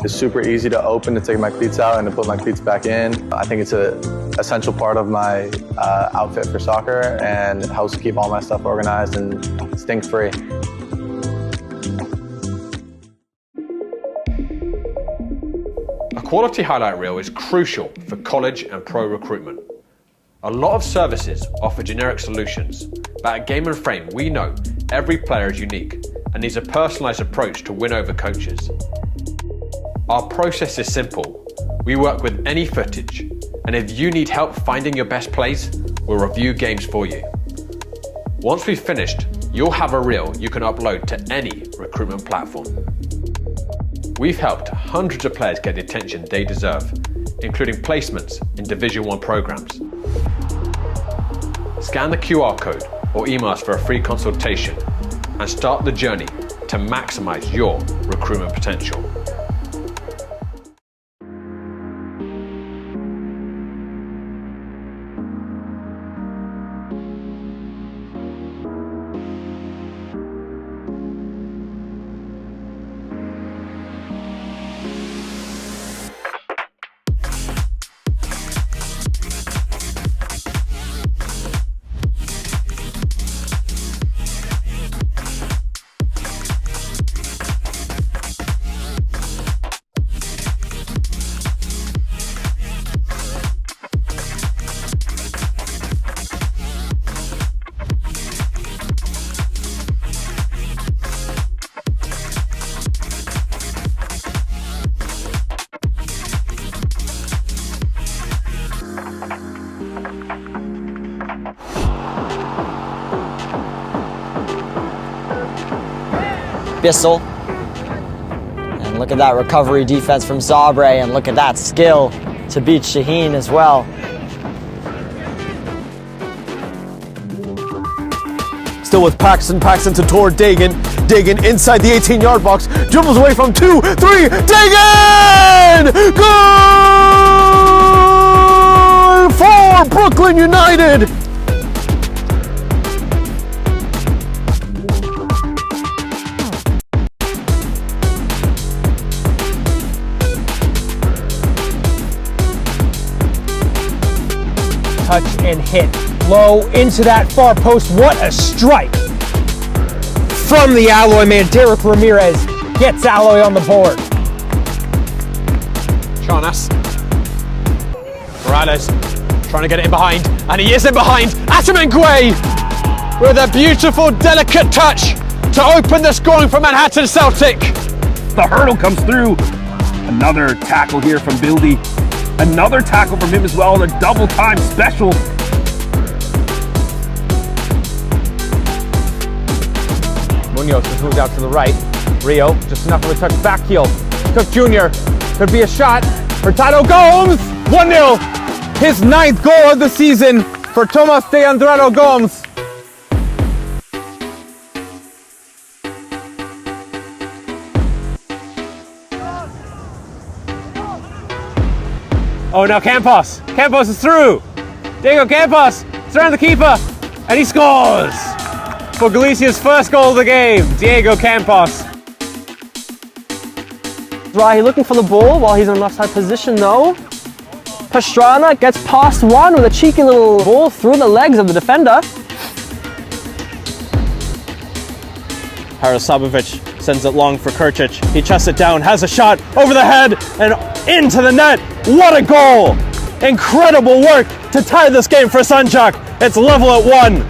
is super easy to open to take my cleats out and to put my cleats back in. I think it's an essential part of my outfit for soccer and helps keep all my stuff organized and stink-free. A quality highlight reel is crucial for college and pro recruitment. A lot of services offer generic solutions, but at Game & Frame we know every player is unique and needs a personalised approach to win over coaches. Our process is simple. We work with any footage, and if you need help finding your best plays, we'll review games for you. Once we've finished, you'll have a reel you can upload to any recruitment platform. We've helped hundreds of players get the attention they deserve, including placements in Division 1 programs. Scan the QR code or email us for a free consultation and start the journey to maximize your recruitment potential. Bissell. And look at that recovery defense from Zabre, and look at that skill to beat Shaheen as well. Still with Paxton to toward Dagan. Dagan inside the 18-yard box. Dribbles away from 2, 3. Dagan! Goal for Brooklyn United! Touch and hit low into that far post. What a strike from the Alloy man. Derek Ramirez gets Alloy on the board. Charnas. Morales trying to get it in behind, and he is in behind. Atamengwe with a beautiful, delicate touch to open the scoring for Manhattan Celtic. The hurdle comes through. Another tackle here from Bildy. Another tackle from him as well, a double time special. Munoz has moved out to the right. Rio, just enough of a touch back heel. Cook Jr. could be a shot for Tato Gomes. 1-0. His 9th goal of the season for Tomas de Andrado Gomes. Oh, now Campos. Campos is through. Diego Campos. It's around the keeper. And he scores. For Galicia's first goal of the game, Diego Campos. Rahi looking for the ball while he's in a left side position though. Pastrana gets past one with a cheeky little ball through the legs of the defender. Harasabovic sends it long for Kurcic. He chests it down, has a shot over the head and into the net. What a goal! Incredible work to tie this game for Sanjak. It's level at 1.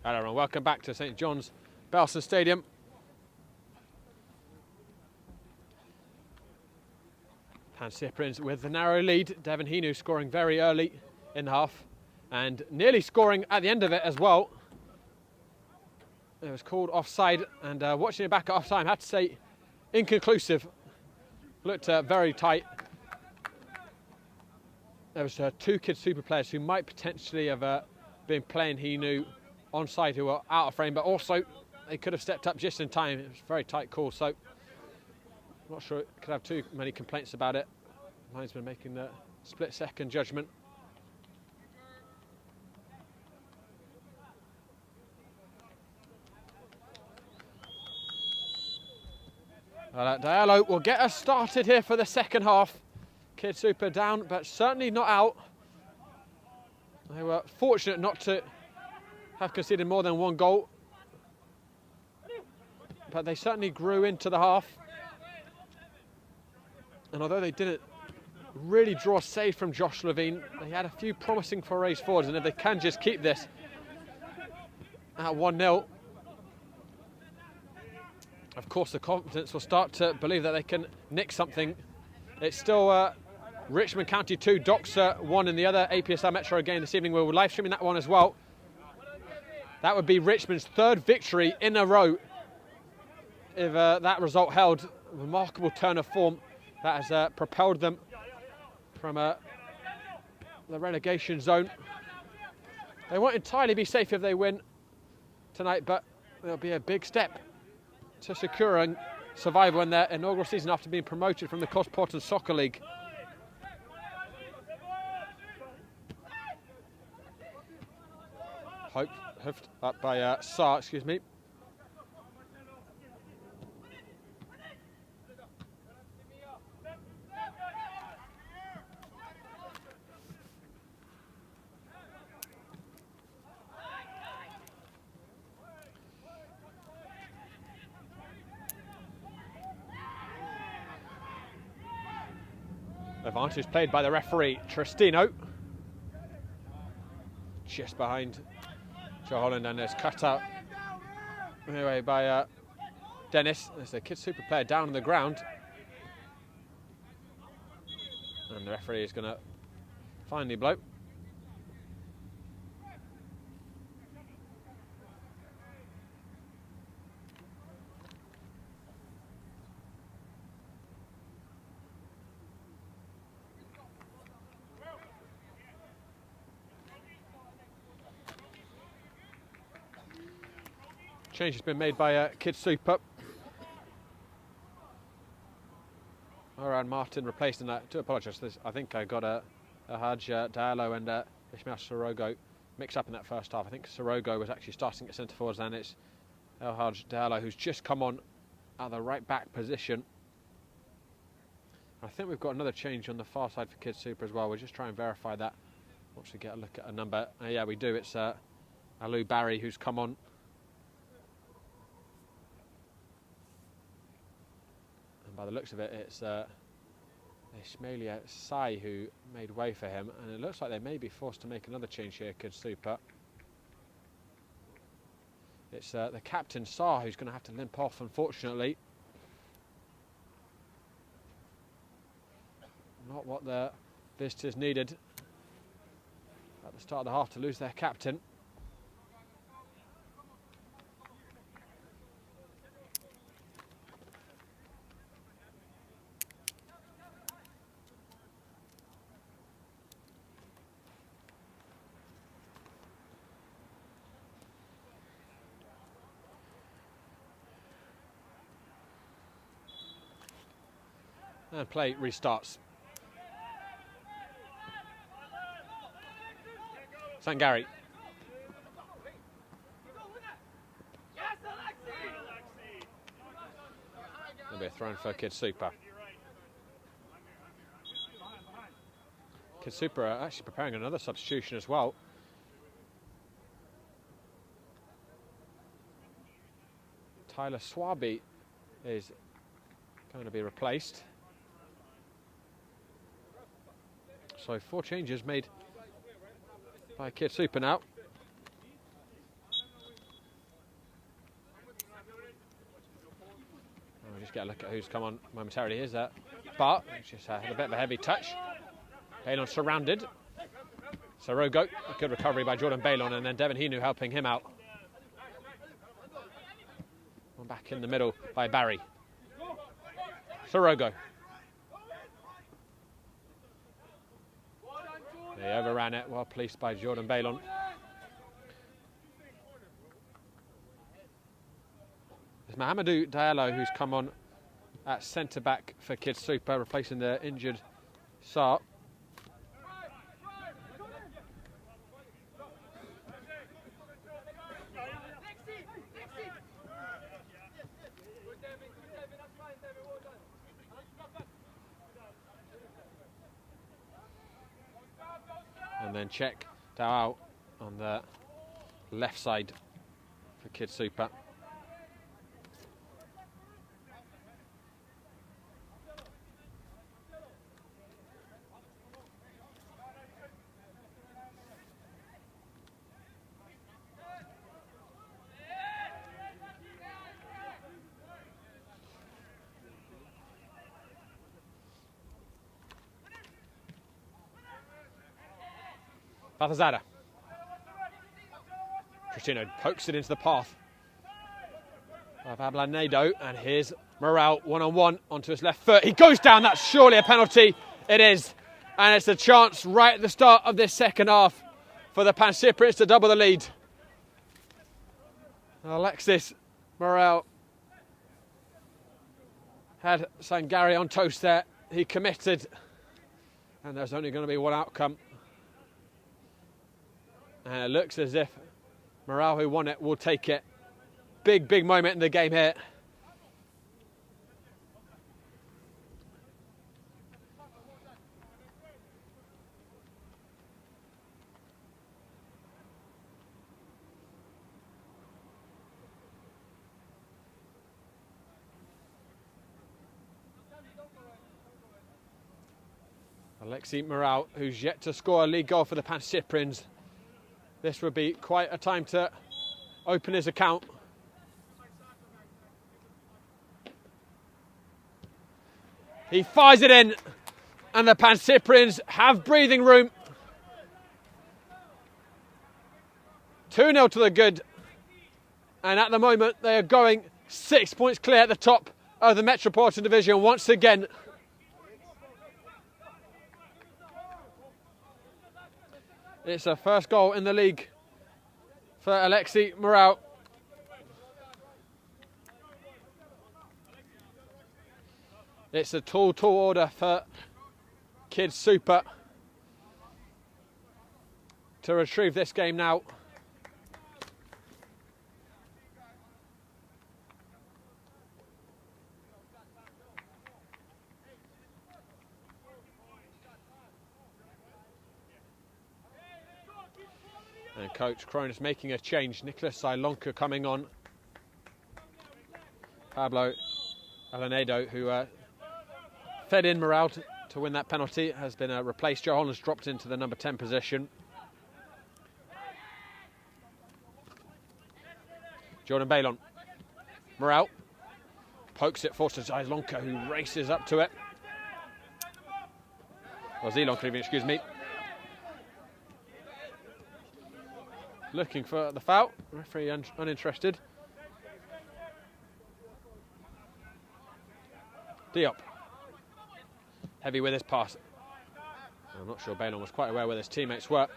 Hello everyone, welcome back to St John's Belson Stadium. Pancyprians with the narrow lead. Devin Hinu scoring very early in the half and nearly scoring at the end of it as well. It was called offside, and watching it back at half time, I have to say inconclusive. Looked very tight. There was 2 KidSuper players who might potentially have been playing Hinu onside who were out of frame, but also they could have stepped up just in time. It was a very tight call, so I'm not sure it could have too many complaints about it. Linesman making the split-second judgment. Diallo will get us started here for the second half. KidSuper down, but certainly not out. They were fortunate not to have conceded more than 1 goal, but they certainly grew into the half. And although they didn't really draw a save from Josh Levine, they had a few promising forays forwards, and if they can just keep this at 1-0, of course the confidence will start to believe that they can nick something. It's still Richmond County 2, Doxa 1 in the other APSL Metro game this evening. We're live streaming that one as well. That would be Richmond's 3rd victory in a row if that result held. Remarkable turn of form that has propelled them from the relegation zone. They won't entirely be safe if they win tonight, but it'll be a big step to securing survival in their inaugural season after being promoted from the Cosmopolitan Soccer League. Hoofed up by Saar, excuse me. Advantage played by the referee, Tristino. Just behind Joe Holland, and there's cut out anyway by Dennis. There's a KidSuper player down on the ground. And the referee is going to finally blow. Change has been made by KidSuper. Around Martin replaced, and I do apologise. I think I got a Haj Diallo and Ishmael Sorogo mixed up in that first half. I think Sorogo was actually starting at centre forwards, and it's El Haj Diallo who's just come on at the right back position. I think we've got another change on the far side for KidSuper as well. We'll just try and verify that once we get a look at a number. Yeah, we do. It's Alou Barry who's come on. By the looks of it, it's Ismailia Sai who made way for him, and it looks like they may be forced to make another change here, KidSuper. It's the captain, Saar, who's going to have to limp off, unfortunately. Not what the visitors needed at the start of the half to lose their captain. And play restarts. Sangari. There'll be a throw for KidSuper. KidSuper are actually preparing another substitution as well. Tyler Swaby is going to be replaced. So 4 changes made by KidSuper now. just get a look at who's come on momentarily. Here's Bart, which just had a bit of a heavy touch. Balon surrounded. Sorogo, a good recovery by Jordan Balon, and then Devin Hinu helping him out. One back in the middle by Barry. Sorogo. They overran it, well policed by Jordan Balon. It's Mahamadou Diallo who's come on at centre-back for KidSuper, replacing the injured Sark. And then check Dow on the left side for KidSuper. Balthazar. Cristino pokes it into the path of Ablanedo, and here's Morale one-on-one onto his left foot. He goes down, that's surely a penalty. It is, and it's a chance right at the start of this second half for the Pancyprians to double the lead. Alexis Morale had Sangari on toast there. He committed, and there's only going to be one outcome. And it looks as if Morale, who won it, will take it. Big moment in the game here. Alexis Morale, who's yet to score a league goal for the Pancyprians. This would be quite a time to open his account. He fires it in, and the Pancyprians have breathing room. 2-0 to the good. And at the moment, they are going 6 points clear at the top of the Metropolitan division once again. It's a first goal in the league for Alexis Morale. It's a tall order for KidSuper to retrieve this game now. And coach Cronus making a change. Nicholas Silonka coming on. Pablo Alanedo, who fed in Morale to win that penalty, has been replaced. Joe Holland's dropped into the number 10 position. Jordan Balon. Morale pokes it, forces Silonka, who races up to it. Or Zilonka, even, excuse me. Looking for the foul. Referee uninterested. Diop. Heavy with his pass. I'm not sure Balon was quite aware where his teammates were.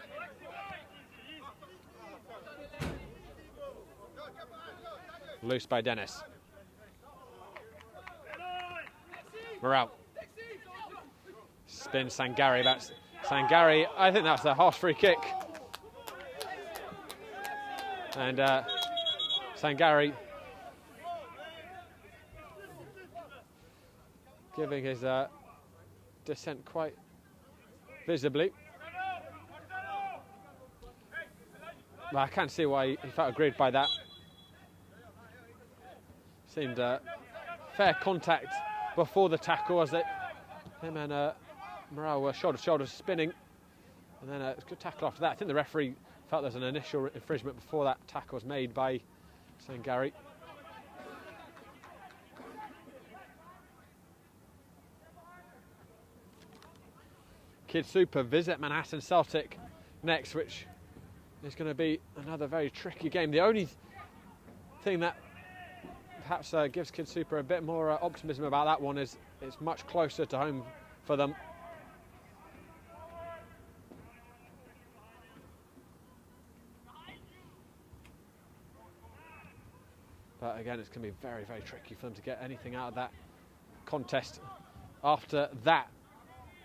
Loose by Dennis. Morale. Spin Sangari. That's Sangari. I think that's a harsh free kick. And Sangari giving his descent quite visibly. But I can't see why he felt aggrieved by that. Seemed fair contact before the tackle, as him and Morale were shoulder to shoulder spinning. And then a good tackle after that. I think the referee felt there's an initial infringement before that tackle was made by Sangari. KidSuper visit Manhattan Celtic next, which is going to be another very tricky game. The only thing that perhaps gives KidSuper a bit more optimism about that one is it's much closer to home for them. But again, it's going to be very, very tricky for them to get anything out of that contest. After that,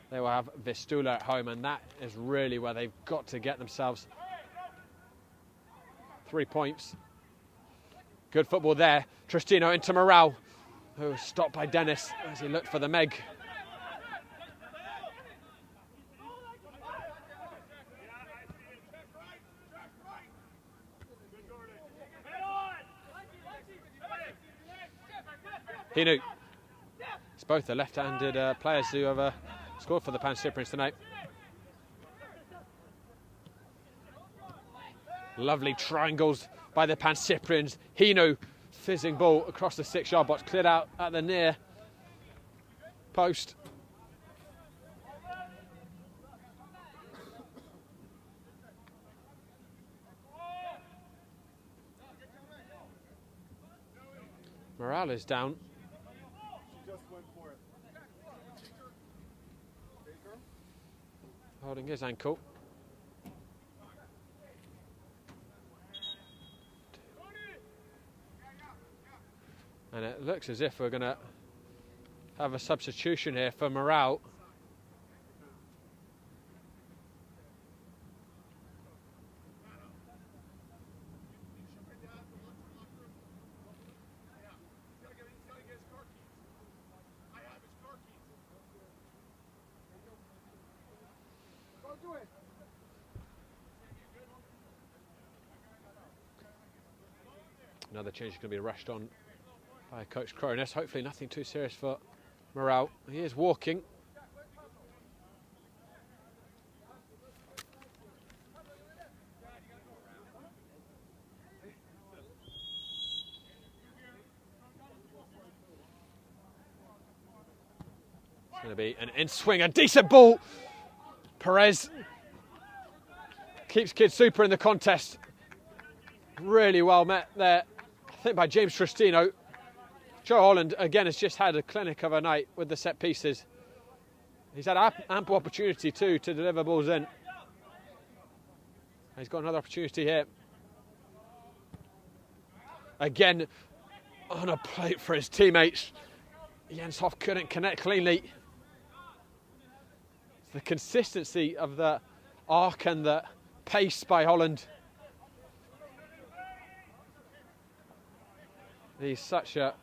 they will have Vistula at home, and that is really where they've got to get themselves 3 points. Good football there. Tristino into Morale, who was stopped by Dennis as he looked for the Meg. Hinu. It's both the left-handed players who have scored for the Pancyprians tonight. Lovely triangles by the Pancyprians. Hinu, fizzing ball across the 6-yard box, cleared out at the near post. Morale is down. Holding his ankle. And it looks as if we're going to have a substitution here for Morale. Another change is going to be rushed on by Coach Cronus. Hopefully nothing too serious for Morale. He is walking. It's going to be an in-swing, a decent ball. Perez keeps KidSuper in the contest. Really well met there, I think, by James Tristino. Joe Holland, again, has just had a clinic of a night with the set pieces. He's had ample opportunity, too, to deliver balls in. He's got another opportunity here. Again, on a plate for his teammates. Jens Hoff couldn't connect cleanly. It's the consistency of the arc and the pace by Holland. He's such a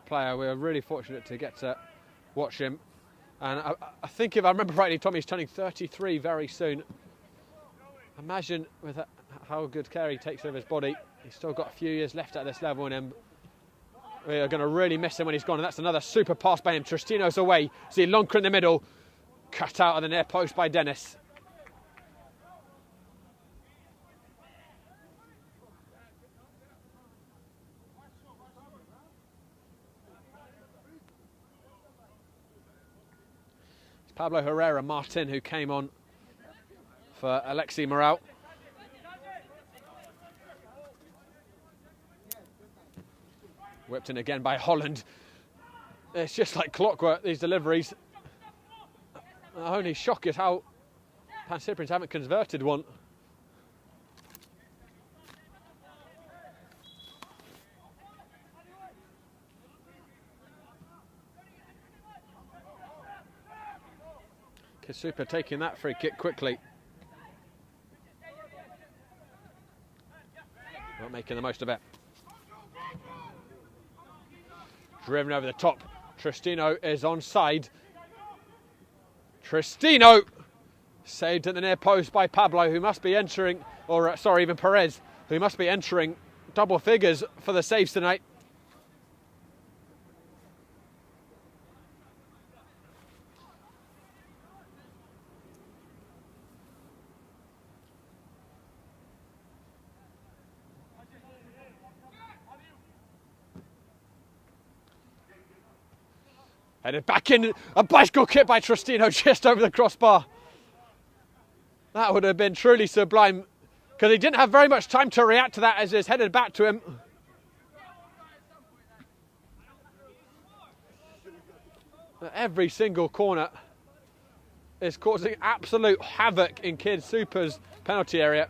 player. We're really fortunate to get to watch him. And I think, if I remember rightly, Tommy's turning 33 very soon. Imagine with how good care he takes of his body. He's still got a few years left at this level, and we are going to really miss him when he's gone. And that's another super pass by him. Tristino's away. See Lonker in the middle. Cut out of the near post by Dennis. Pablo Herrera Martin, who came on for Alexi Morale. Whipped in again by Holland. It's just like clockwork, these deliveries. The only shock is how Pancyprians haven't converted one. KidSuper taking that free kick quickly. Not making the most of it. Driven over the top. Tristino is onside. Tristino saved at the near post by Pablo, who must be entering, or sorry, even Perez, who must be entering double figures for the saves tonight. Headed back in, a bicycle kick by Tristino just over the crossbar. That would have been truly sublime, because he didn't have very much time to react to that as it's headed back to him. Every single corner is causing absolute havoc in KidSuper's penalty area.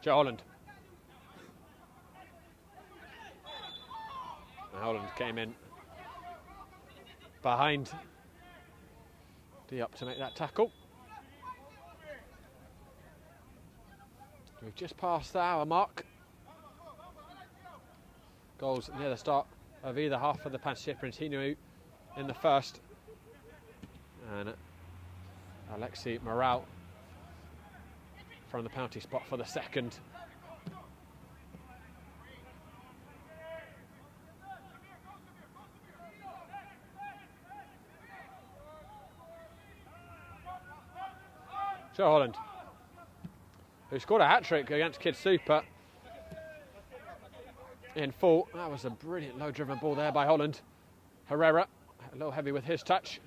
Joe Holland. Holland came in behind Diop to make that tackle. We've just passed the hour mark. Goals near the start of either half of the Pancyprians. Hinu in the first, and Alexei Morale from the penalty spot for the second. Joe Holland, who scored a hat-trick against KidSuper in full. That was a brilliant low-driven ball there by Holland. Herrera, a little heavy with his touch.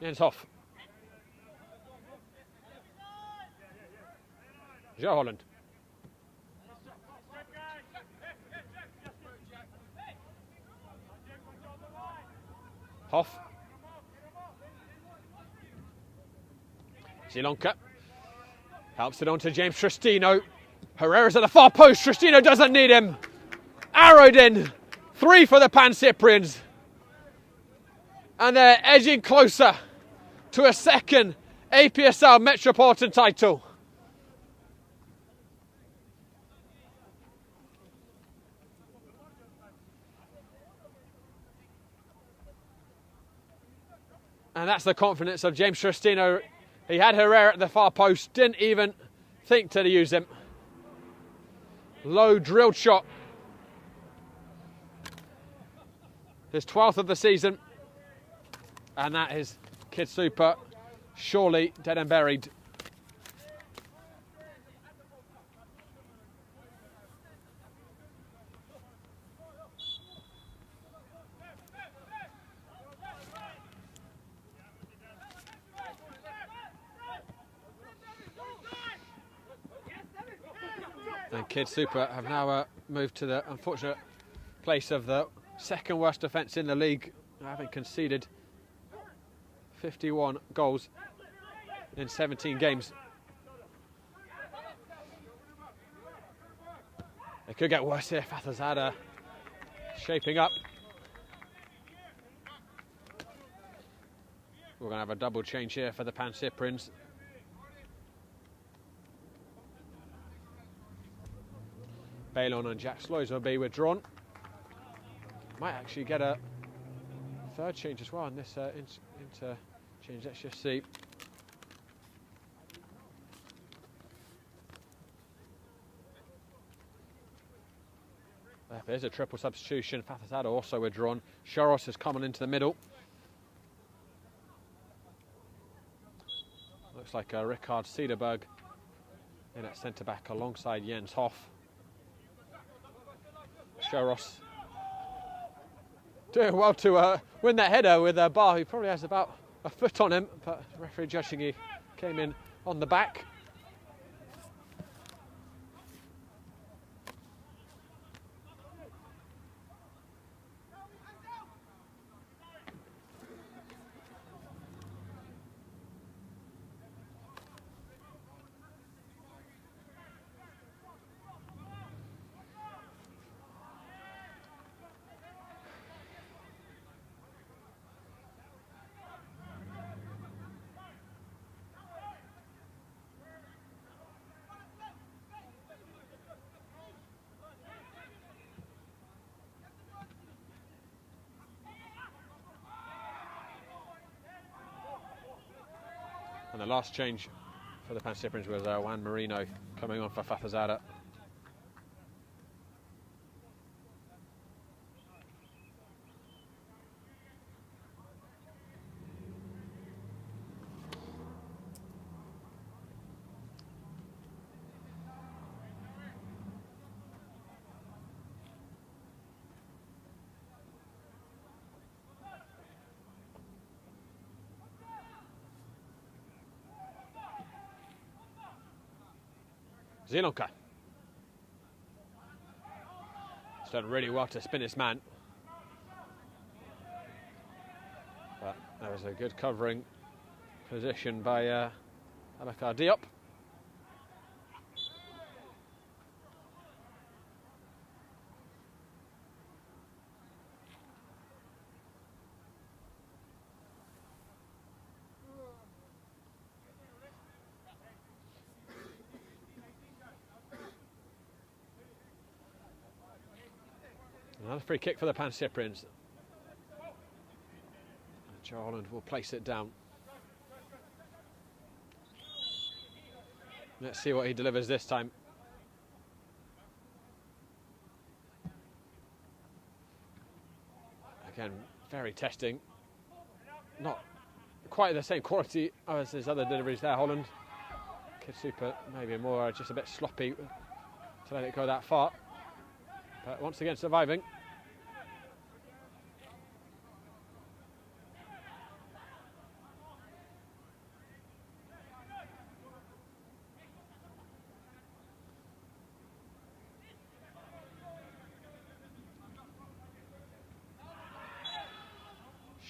Jens Hoff. Joe Holland. Hoff. Zielonka helps it on to James Tristino. Herrera's at the far post. Tristino doesn't need him. Arrowed in. 3 for the Pancyprians. And they're edging closer to a second APSL Metropolitan title. And that's the confidence of James Tristino. He had Herrera at the far post, didn't even think to use him. Low drilled shot. His 12th of the season. And that is KidSuper surely dead and buried. And KidSuper have now moved to the unfortunate place of the second worst defence in the league, having conceded 51 goals in 17 games. It could get worse here. Fathazada shaping up. We're going to have a double change here for the Pancyprians. Balon and Jack Sloys will be withdrawn. Might actually get a third change as well in this interchange. Let's just see. There's a triple substitution. Fathazada also withdrawn. Shoros has come on into the middle. Looks like Rickard Cederberg in at centre back alongside Jens Hoff. Shoros doing well to win that header with a bar. He probably has about a foot on him, but referee judging he came in on the back. And the last change for the Pancyprians was Juan Marino coming on for Fathazada. Zielonka. He's done really well to spin his man. But that was a good covering position by Abakar Diop. Another free kick for the Pancyprians. Joe Holland will place it down. Let's see what he delivers this time. Again, very testing. Not quite the same quality as his other deliveries there, Holland. KidSuper maybe more just a bit sloppy to let it go that far. But once again surviving.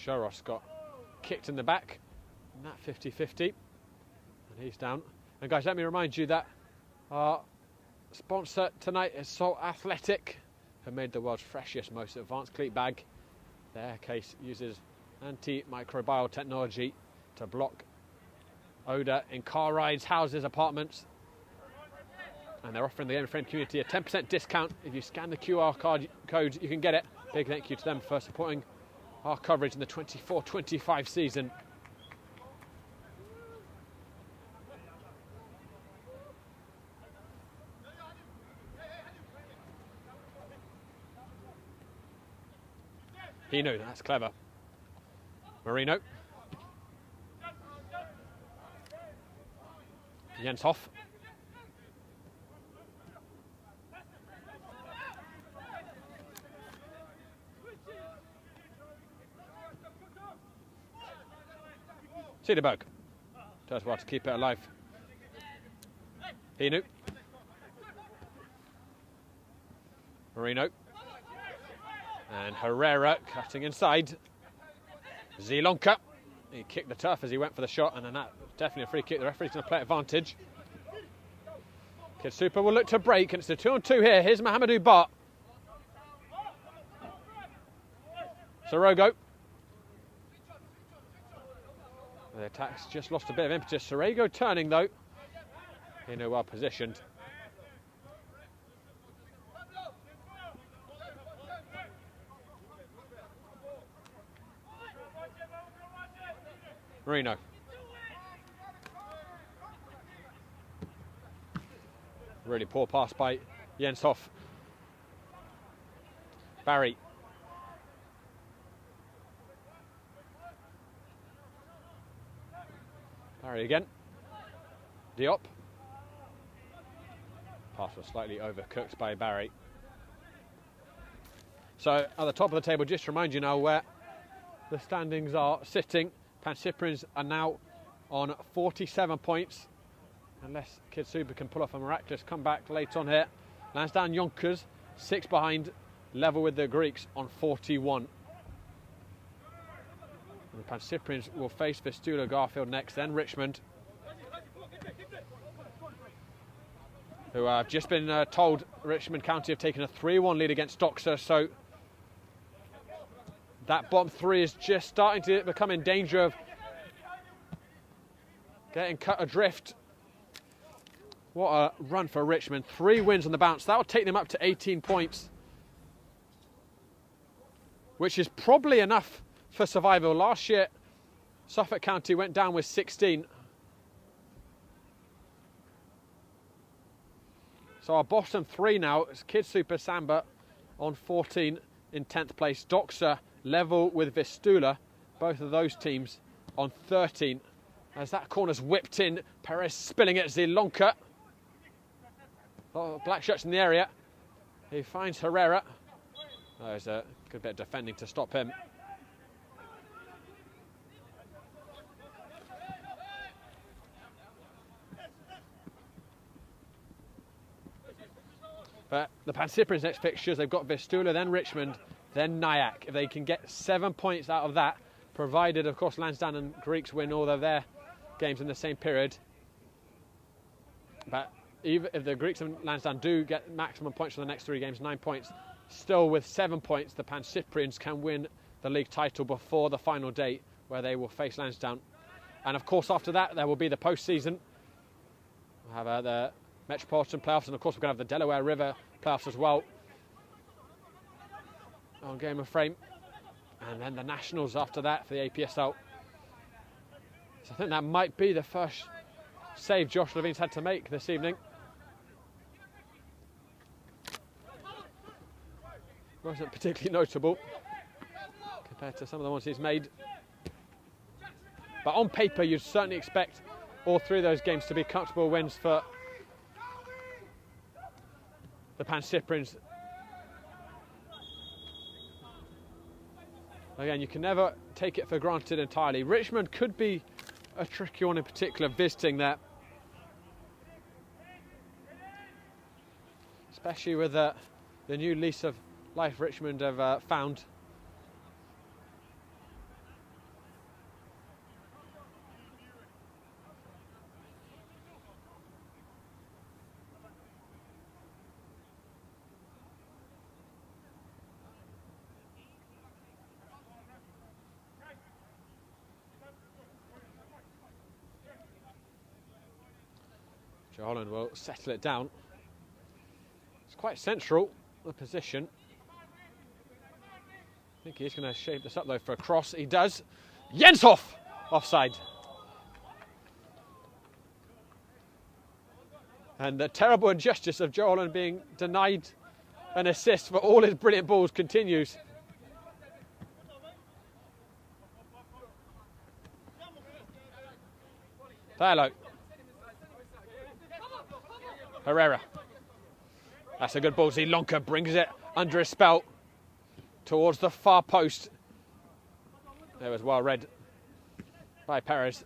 Shoros got kicked in the back, and that 50-50, and he's down. And guys, let me remind you that our sponsor tonight is Salt Athletic, who made the world's freshest, most advanced cleat bag. Their case uses antimicrobial technology to block odour in car rides, houses, apartments. And they're offering the Game of Frame community a 10% discount. If you scan the QR code, you can get it. Big thank you to them for supporting our coverage in the 24-25 season. He knew, that's clever. Marino. Jens Hoff. Cederberg does well to keep it alive. Hinu. Marino. And Herrera cutting inside. Zielonka. He kicked the turf as he went for the shot, and then that was definitely a free kick. The referee's going to play advantage. KidSuper will look to break, and it's a 2-on-2 here. Here's Mohamedou Bart. Sorogo. The attack's just lost a bit of impetus. Sorogo turning though. Hinu well positioned. Marino. Really poor pass by Jens Hoff. Barry. Barry again. Diop. Pass was slightly overcooked by Barry. So at the top of the table, just to remind you now where the standings are sitting. Pancyprians are now on 47 points. Unless KidSuper can pull off a miraculous comeback late on here. Lansdowne Yonkers, 6 behind, level with the Greeks on 41. And the Pancyprians will face Vistula Garfield next, then Richmond, who have just been told Richmond County have taken a 3-1 lead against Doxa, so that bottom 3 is just starting to become in danger of getting cut adrift. What a run for Richmond. 3 wins on the bounce. That will take them up to 18 points, which is probably enough for survival. Last year, Suffolk County went down with 16. So our bottom 3 now is KidSuper Samba on 14 in 10th place. Doxa level with Vistula, both of those teams on 13. As that corner's whipped in, Perez spilling it, Zielonka. Oh, black shirts in the area. He finds Herrera. Oh, there's a good bit of defending to stop him. But the Pancyprians' next fixtures, they've got Vistula, then Richmond, then Nyack. If they can get 7 points out of that, provided, of course, Lansdowne and Greeks win all of their games in the same period. But even if the Greeks and Lansdowne do get maximum points for the next 3 games, 9 points, still with 7 points, the Pancyprians can win the league title before the final date, where they will face Lansdowne. And of course, after that, there will be the post-season. We'll have the Metropolitan playoffs, and of course, we're going to have the Delaware River playoffs as well on Game of Frame. And then the Nationals after that for the APSL. So I think that might be the first save Josh Levine's had to make this evening. Wasn't particularly notable compared to some of the ones he's made. But on paper, you'd certainly expect all 3 of those games to be comfortable wins for the Pancyprians. Again, you can never take it for granted entirely. Richmond could be a tricky one in particular, visiting there. Especially with the new lease of life Richmond have found. Joe Holland will settle it down. It's quite central, the position. I think he's going to shape this up though for a cross. He does. Jenshoff! Offside. And the terrible injustice of Joe Holland being denied an assist for all his brilliant balls continues. Diallo. Herrera. That's a good ball. Zielonka brings it under his spell towards the far post. It was well read by Perez.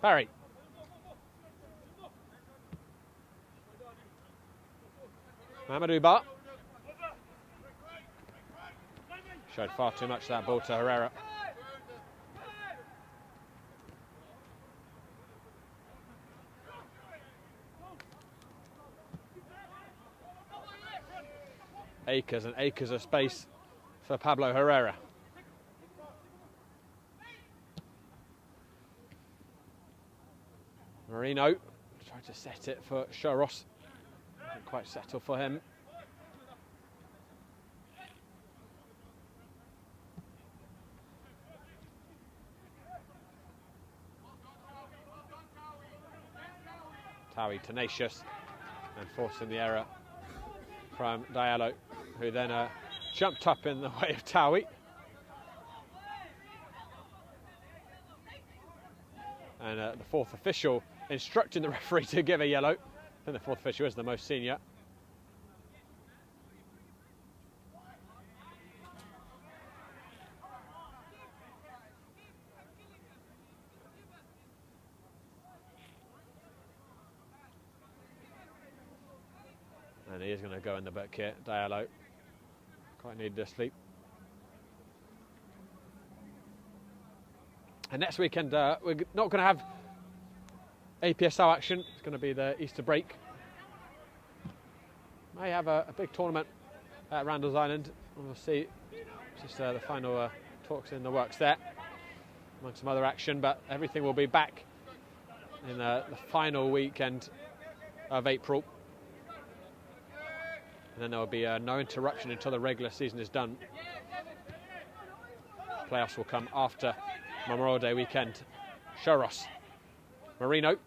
Barry. Mamadou Ba. Showed far too much of that ball to Herrera. Acres and acres of space for Pablo Herrera. Marino tried to set it for Choros. Didn't quite settle for him. Towie tenacious and forcing the error from Diallo, who then jumped up in the way of Towie. And the 4th official instructing the referee to give a yellow. I think the 4th official is the most senior. And he is going to go in the back here, Diallo. Quite needed to sleep. And next weekend, we're not going to have APSL action. It's going to be the Easter break. May have a big tournament at Randall's Island. We'll see. It's just the final talks in the works there, among some other action. But everything will be back in the final weekend of April. And then there will be no interruption until the regular season is done. Playoffs will come after Memorial Day weekend. Choros. Marino.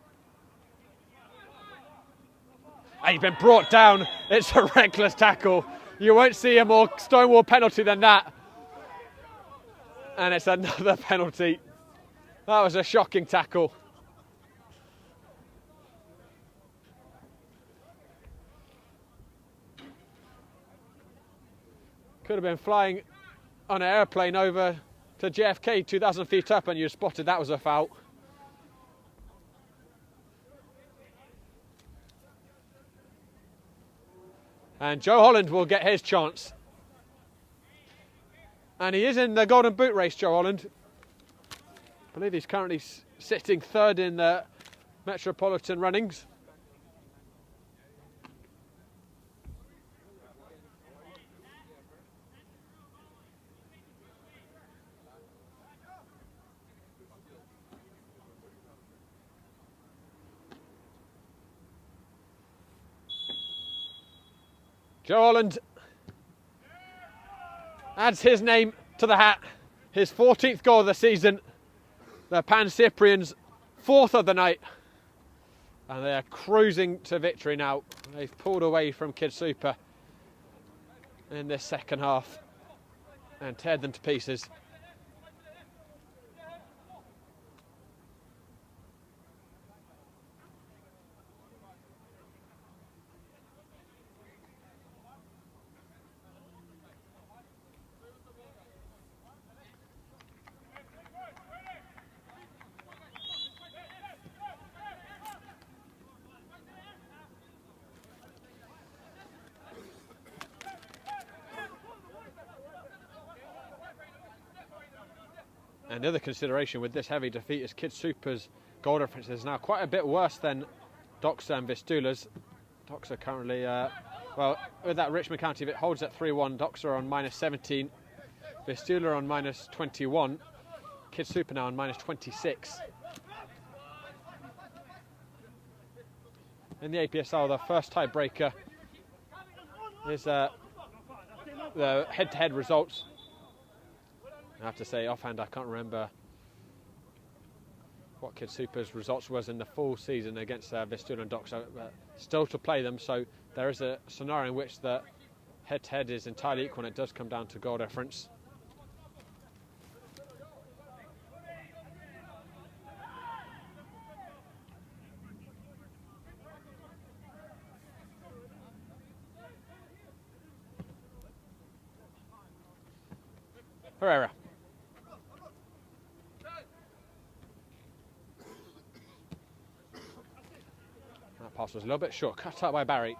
And he's been brought down. It's a reckless tackle. You won't see a more stonewall penalty than that. And it's another penalty. That was a shocking tackle. Could have been flying on an airplane over to JFK 2,000 feet up and you spotted that was a foul. And Joe Holland will get his chance. And he is in the Golden Boot race, Joe Holland. I believe he's currently sitting third in the Metropolitan runnings. Joe Holland adds his name to the hat. His 14th goal of the season. The Pancyprians' 4th of the night. And they are cruising to victory now. They've pulled away from KidSuper in this second half and teared them to pieces. And the other consideration with this heavy defeat is KidSuper's goal difference is now quite a bit worse than Doxa and Vistula's. Doxa currently, well, with that Richmond County, if it holds at 3-1, Doxa on -17, Vistula on -21, KidSuper now on -26. In the APSL, the first tiebreaker is the head-to-head results. I have to say, offhand, I can't remember what KidSuper's results was in the full season against Vistula and Doxa. Still to play them, so there is a scenario in which the head-to-head is entirely equal and it does come down to goal difference. Herrera. That pass was a little bit short, cut out by Barry.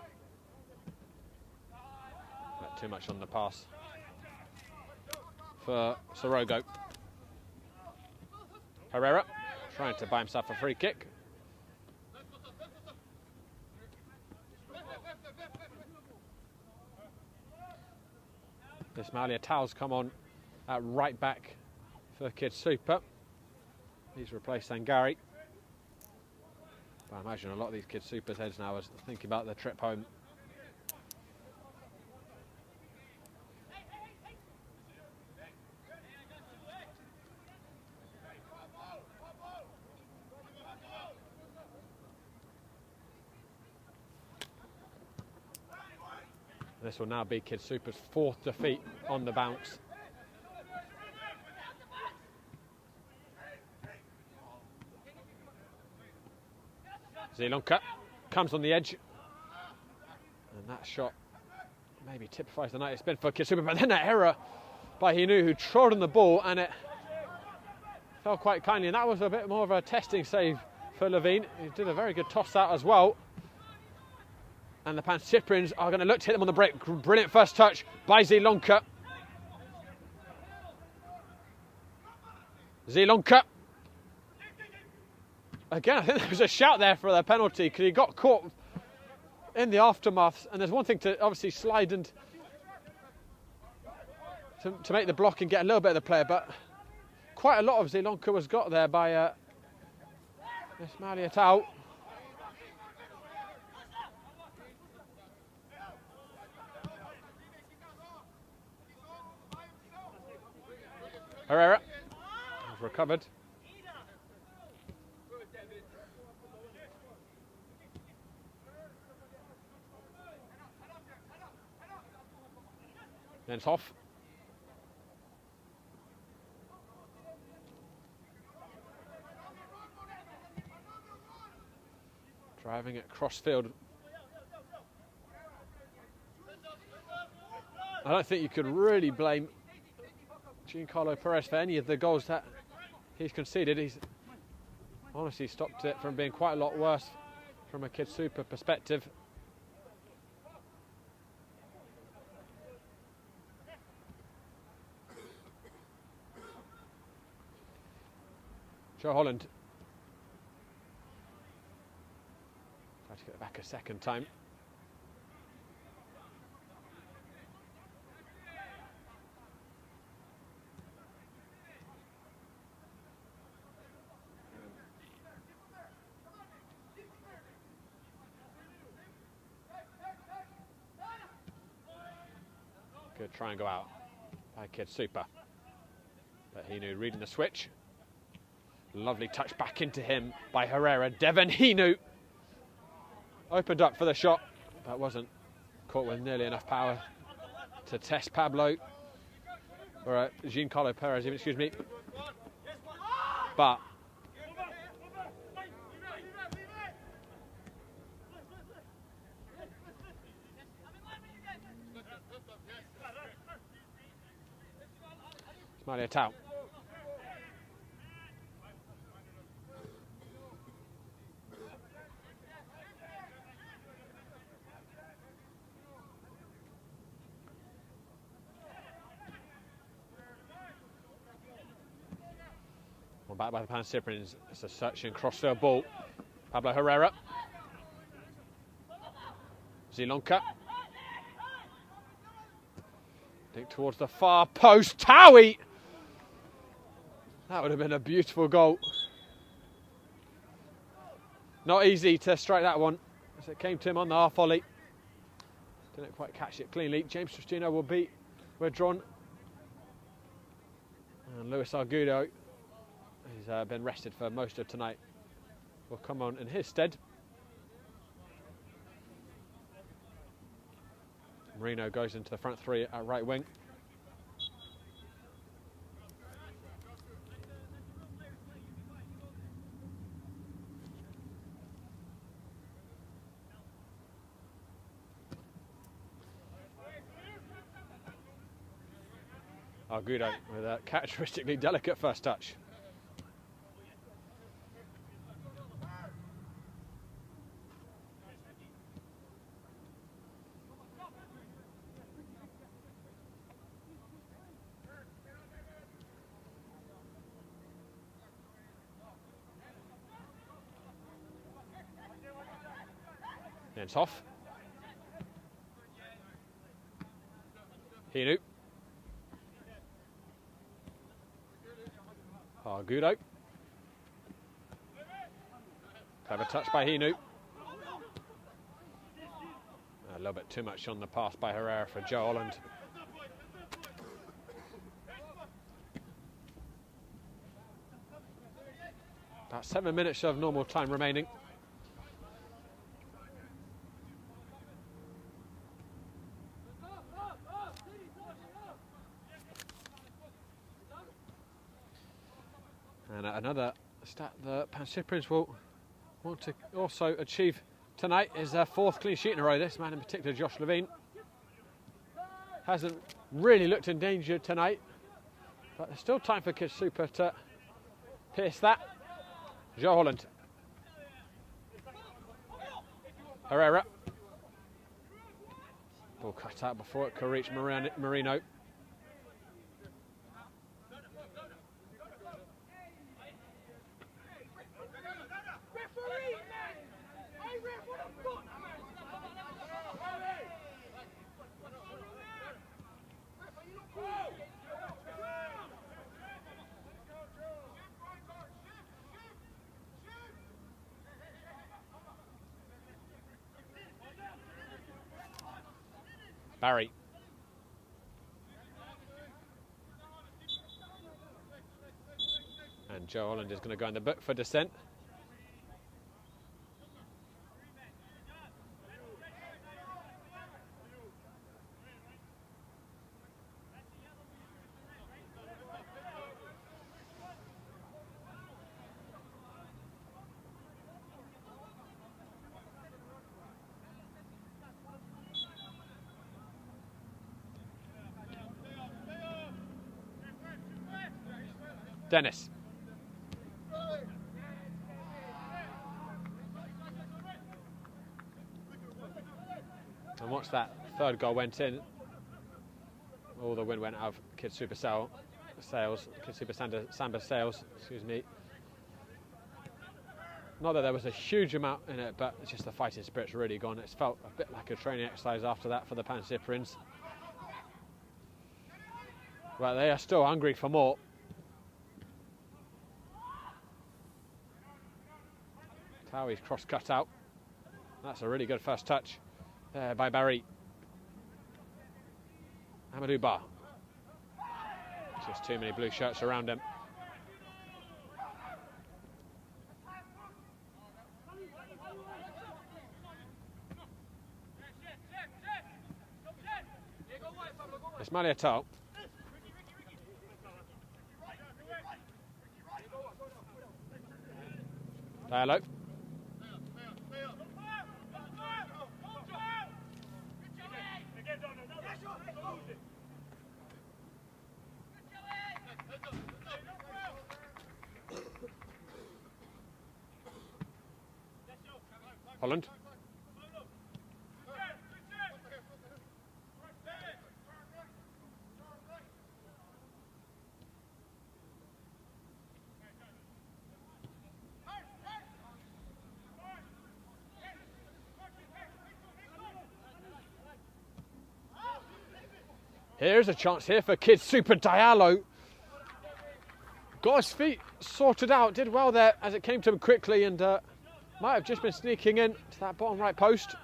Not too much on the pass for Sorogo. Herrera trying to buy himself a free kick. Ismailia Towles come on at right back for KidSuper. He's replaced Sangari. But I imagine a lot of these KidSuper's heads now are thinking about the trip home. This will now be KidSuper's 4th defeat on the bounce. Zielonka comes on the edge. And that shot maybe typifies the night it's been for KidSuper. But then that error by Hinu, who trod on the ball and it fell quite kindly. And that was a bit more of a testing save for Levine. He did a very good toss out as well. And the Pancyprians are going to look to hit them on the break. Brilliant first touch by Zielonka. Zielonka. Again, I think there was a shout there for the penalty because he got caught in the aftermath. And there's one thing to obviously slide and to make the block and get a little bit of the player, but quite a lot of Zielonka was got there by Ismailia Towles. Herrera has recovered. Then it's off. Driving it cross field. I don't think you could really blame Giancarlo Perez for any of the goals that he's conceded. He's honestly stopped it from being quite a lot worse from a KidSuper perspective. Joe Holland tried to get it back a second time. Good try and go out by KidSuper. But Hinu reading the switch. Lovely touch back into him by Herrera. Devon Hinu opened up for the shot, but wasn't caught with nearly enough power to test Pablo, or Giancarlo Perez, even, excuse me. But Smiley Tau. Well, back by the Pancyprians. It's a searching crossfield ball. Pablo Herrera. Zilonka. Dig towards the far post. Towie! That would have been a beautiful goal. Not easy to strike that one as it came to him on the half volley. Didn't quite catch it cleanly. James Tristino will be withdrawn. And Luis Argudo, who's been rested for most of tonight, will come on in his stead. Marino goes into the front three at right wing. Argudo with a characteristically delicate first touch. It's off. Hinu. Argudo. Clever touch by Hinu. A little bit too much on the pass by Herrera for Joe Holland. About 7 minutes of normal time remaining. And another stat the Pancyprians will want to also achieve tonight is their fourth clean sheet in a row. This man in particular, Josh Levine, hasn't really looked in danger tonight, but there's still time for KidSuper to pierce that. Joe Holland. Herrera. Ball cut out before it could reach Marino. Barry. And Joe Holland is going to go in the book for dissent. Dennis. And once that third goal went in, all the wind went out of KidSuper Samba sales, excuse me. Not that there was a huge amount in it, but it's just the fighting spirit's really gone. It's felt a bit like a training exercise after that for the Pancyprians. But they are still hungry for more. Towie's cross cut out. That's a really good first touch there by Barry. Amadou Ba. Just too many blue shirts around him. It's Maliatal. Diallo. Holland. Here's a chance here for KidSuper. Diallo got his feet sorted out, did well there as it came to him quickly, and might have just been sneaking in to that bottom right post.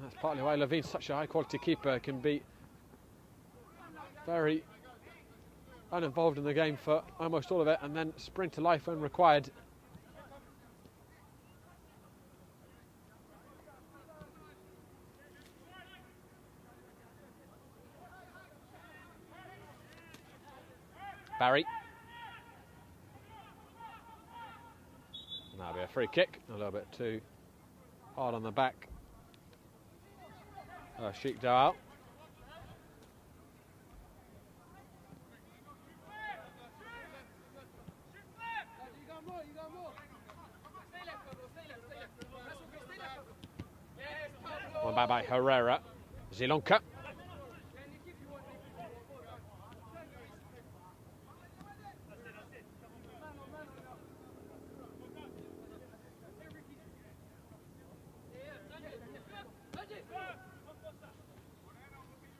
That's partly why Levine's such a high quality keeper, can be very uninvolved in the game for almost all of it and then spring to life when required. Barry. That'll be a free kick, a little bit too hard on the back. Sheikh out. One back by Herrera. Zilonka.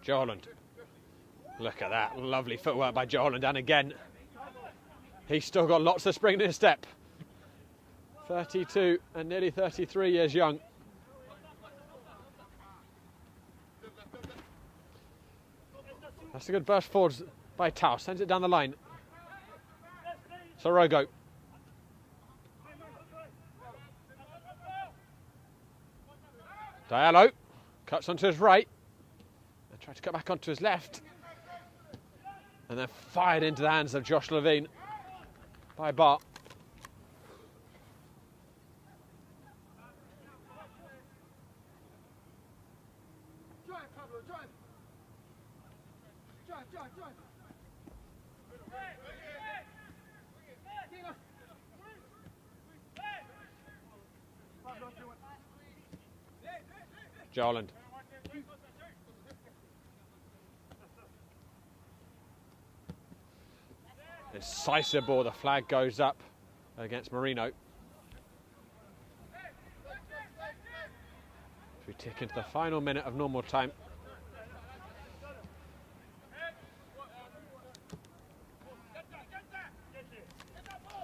Joe Holland. Look at that, lovely footwork by Joe Holland, and again, he's still got lots of spring in his step. 32 and nearly 33 years young. That's a good burst forwards by Tau, sends it down the line. Sorogo. Diallo cuts onto his right. Tried to cut back onto his left. And then fired into the hands of Josh Levine by Bart. Joland. Incisive ball, the flag goes up against Marino. We tick into the final minute of normal time.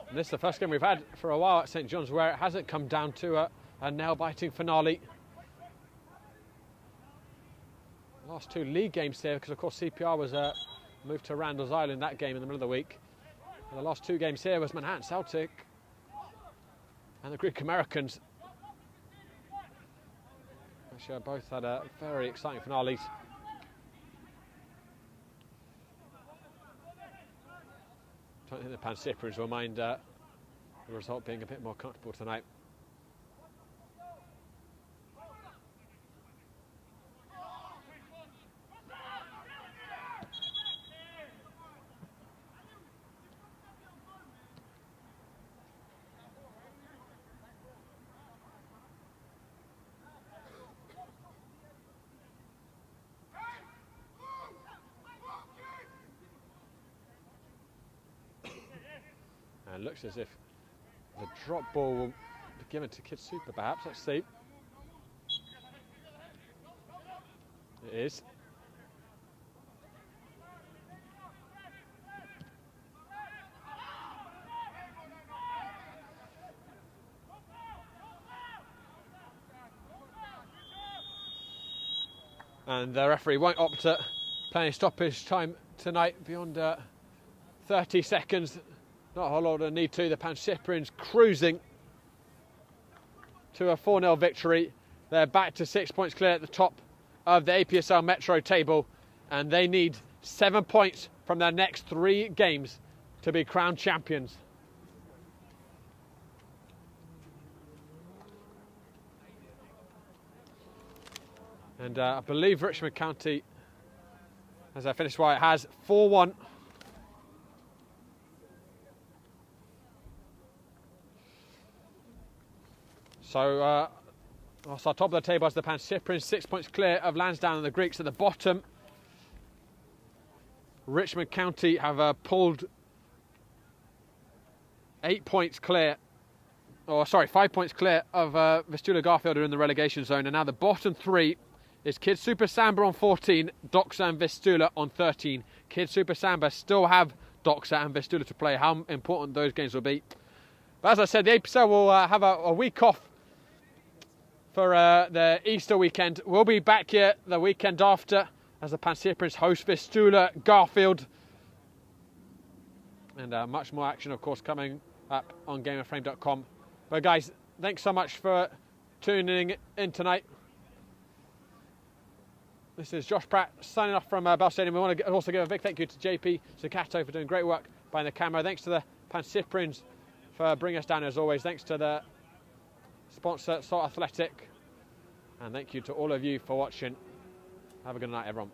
And this is the first game we've had for a while at St John's where it hasn't come down to a nail-biting finale. Last two league games here, because of course CPR was moved to Randall's Island that game in the middle of the week. And the last two games here was Manhattan Celtic and the Greek Americans. Actually, both had very exciting finales. Don't think the Pancyprians will mind the result being a bit more comfortable tonight. And looks as if the drop ball will be given to KidSuper, perhaps. Let's see. It is. And the referee won't opt to play any stoppage time tonight beyond 30 seconds. Not a whole lot of need to. The Pancyprians cruising to a 4-0 victory. They're back to 6 points clear at the top of the APSL Metro table, and they need 7 points from their next 3 games to be crowned champions. And I believe Richmond County, as I finish why it has, 4-1. So, also top of the table is the Pancyprians, 6 points clear of Lansdowne and the Greeks at the bottom. Richmond County have pulled 8 points clear, or sorry, 5 points clear of Vistula Garfield, are in the relegation zone. And now the bottom 3 is KidSuper Samba on 14, Doxa and Vistula on 13. KidSuper Samba still have Doxa and Vistula to play. How important those games will be. But as I said, the APSL will have a week off for the Easter weekend. We'll be back here the weekend after as the Pancyprians host Vistula Garfield. And much more action, of course, coming up on GameandFrame.com. But guys, thanks so much for tuning in tonight. This is Josh Pratt signing off from Bell Stadium. We want to also give a big thank you to JP Zucato for doing great work behind the camera. Thanks to the Pancyprians for bringing us down as always. Thanks to the sponsor, Salt Athletic. And thank you to all of you for watching. Have a good night, everyone.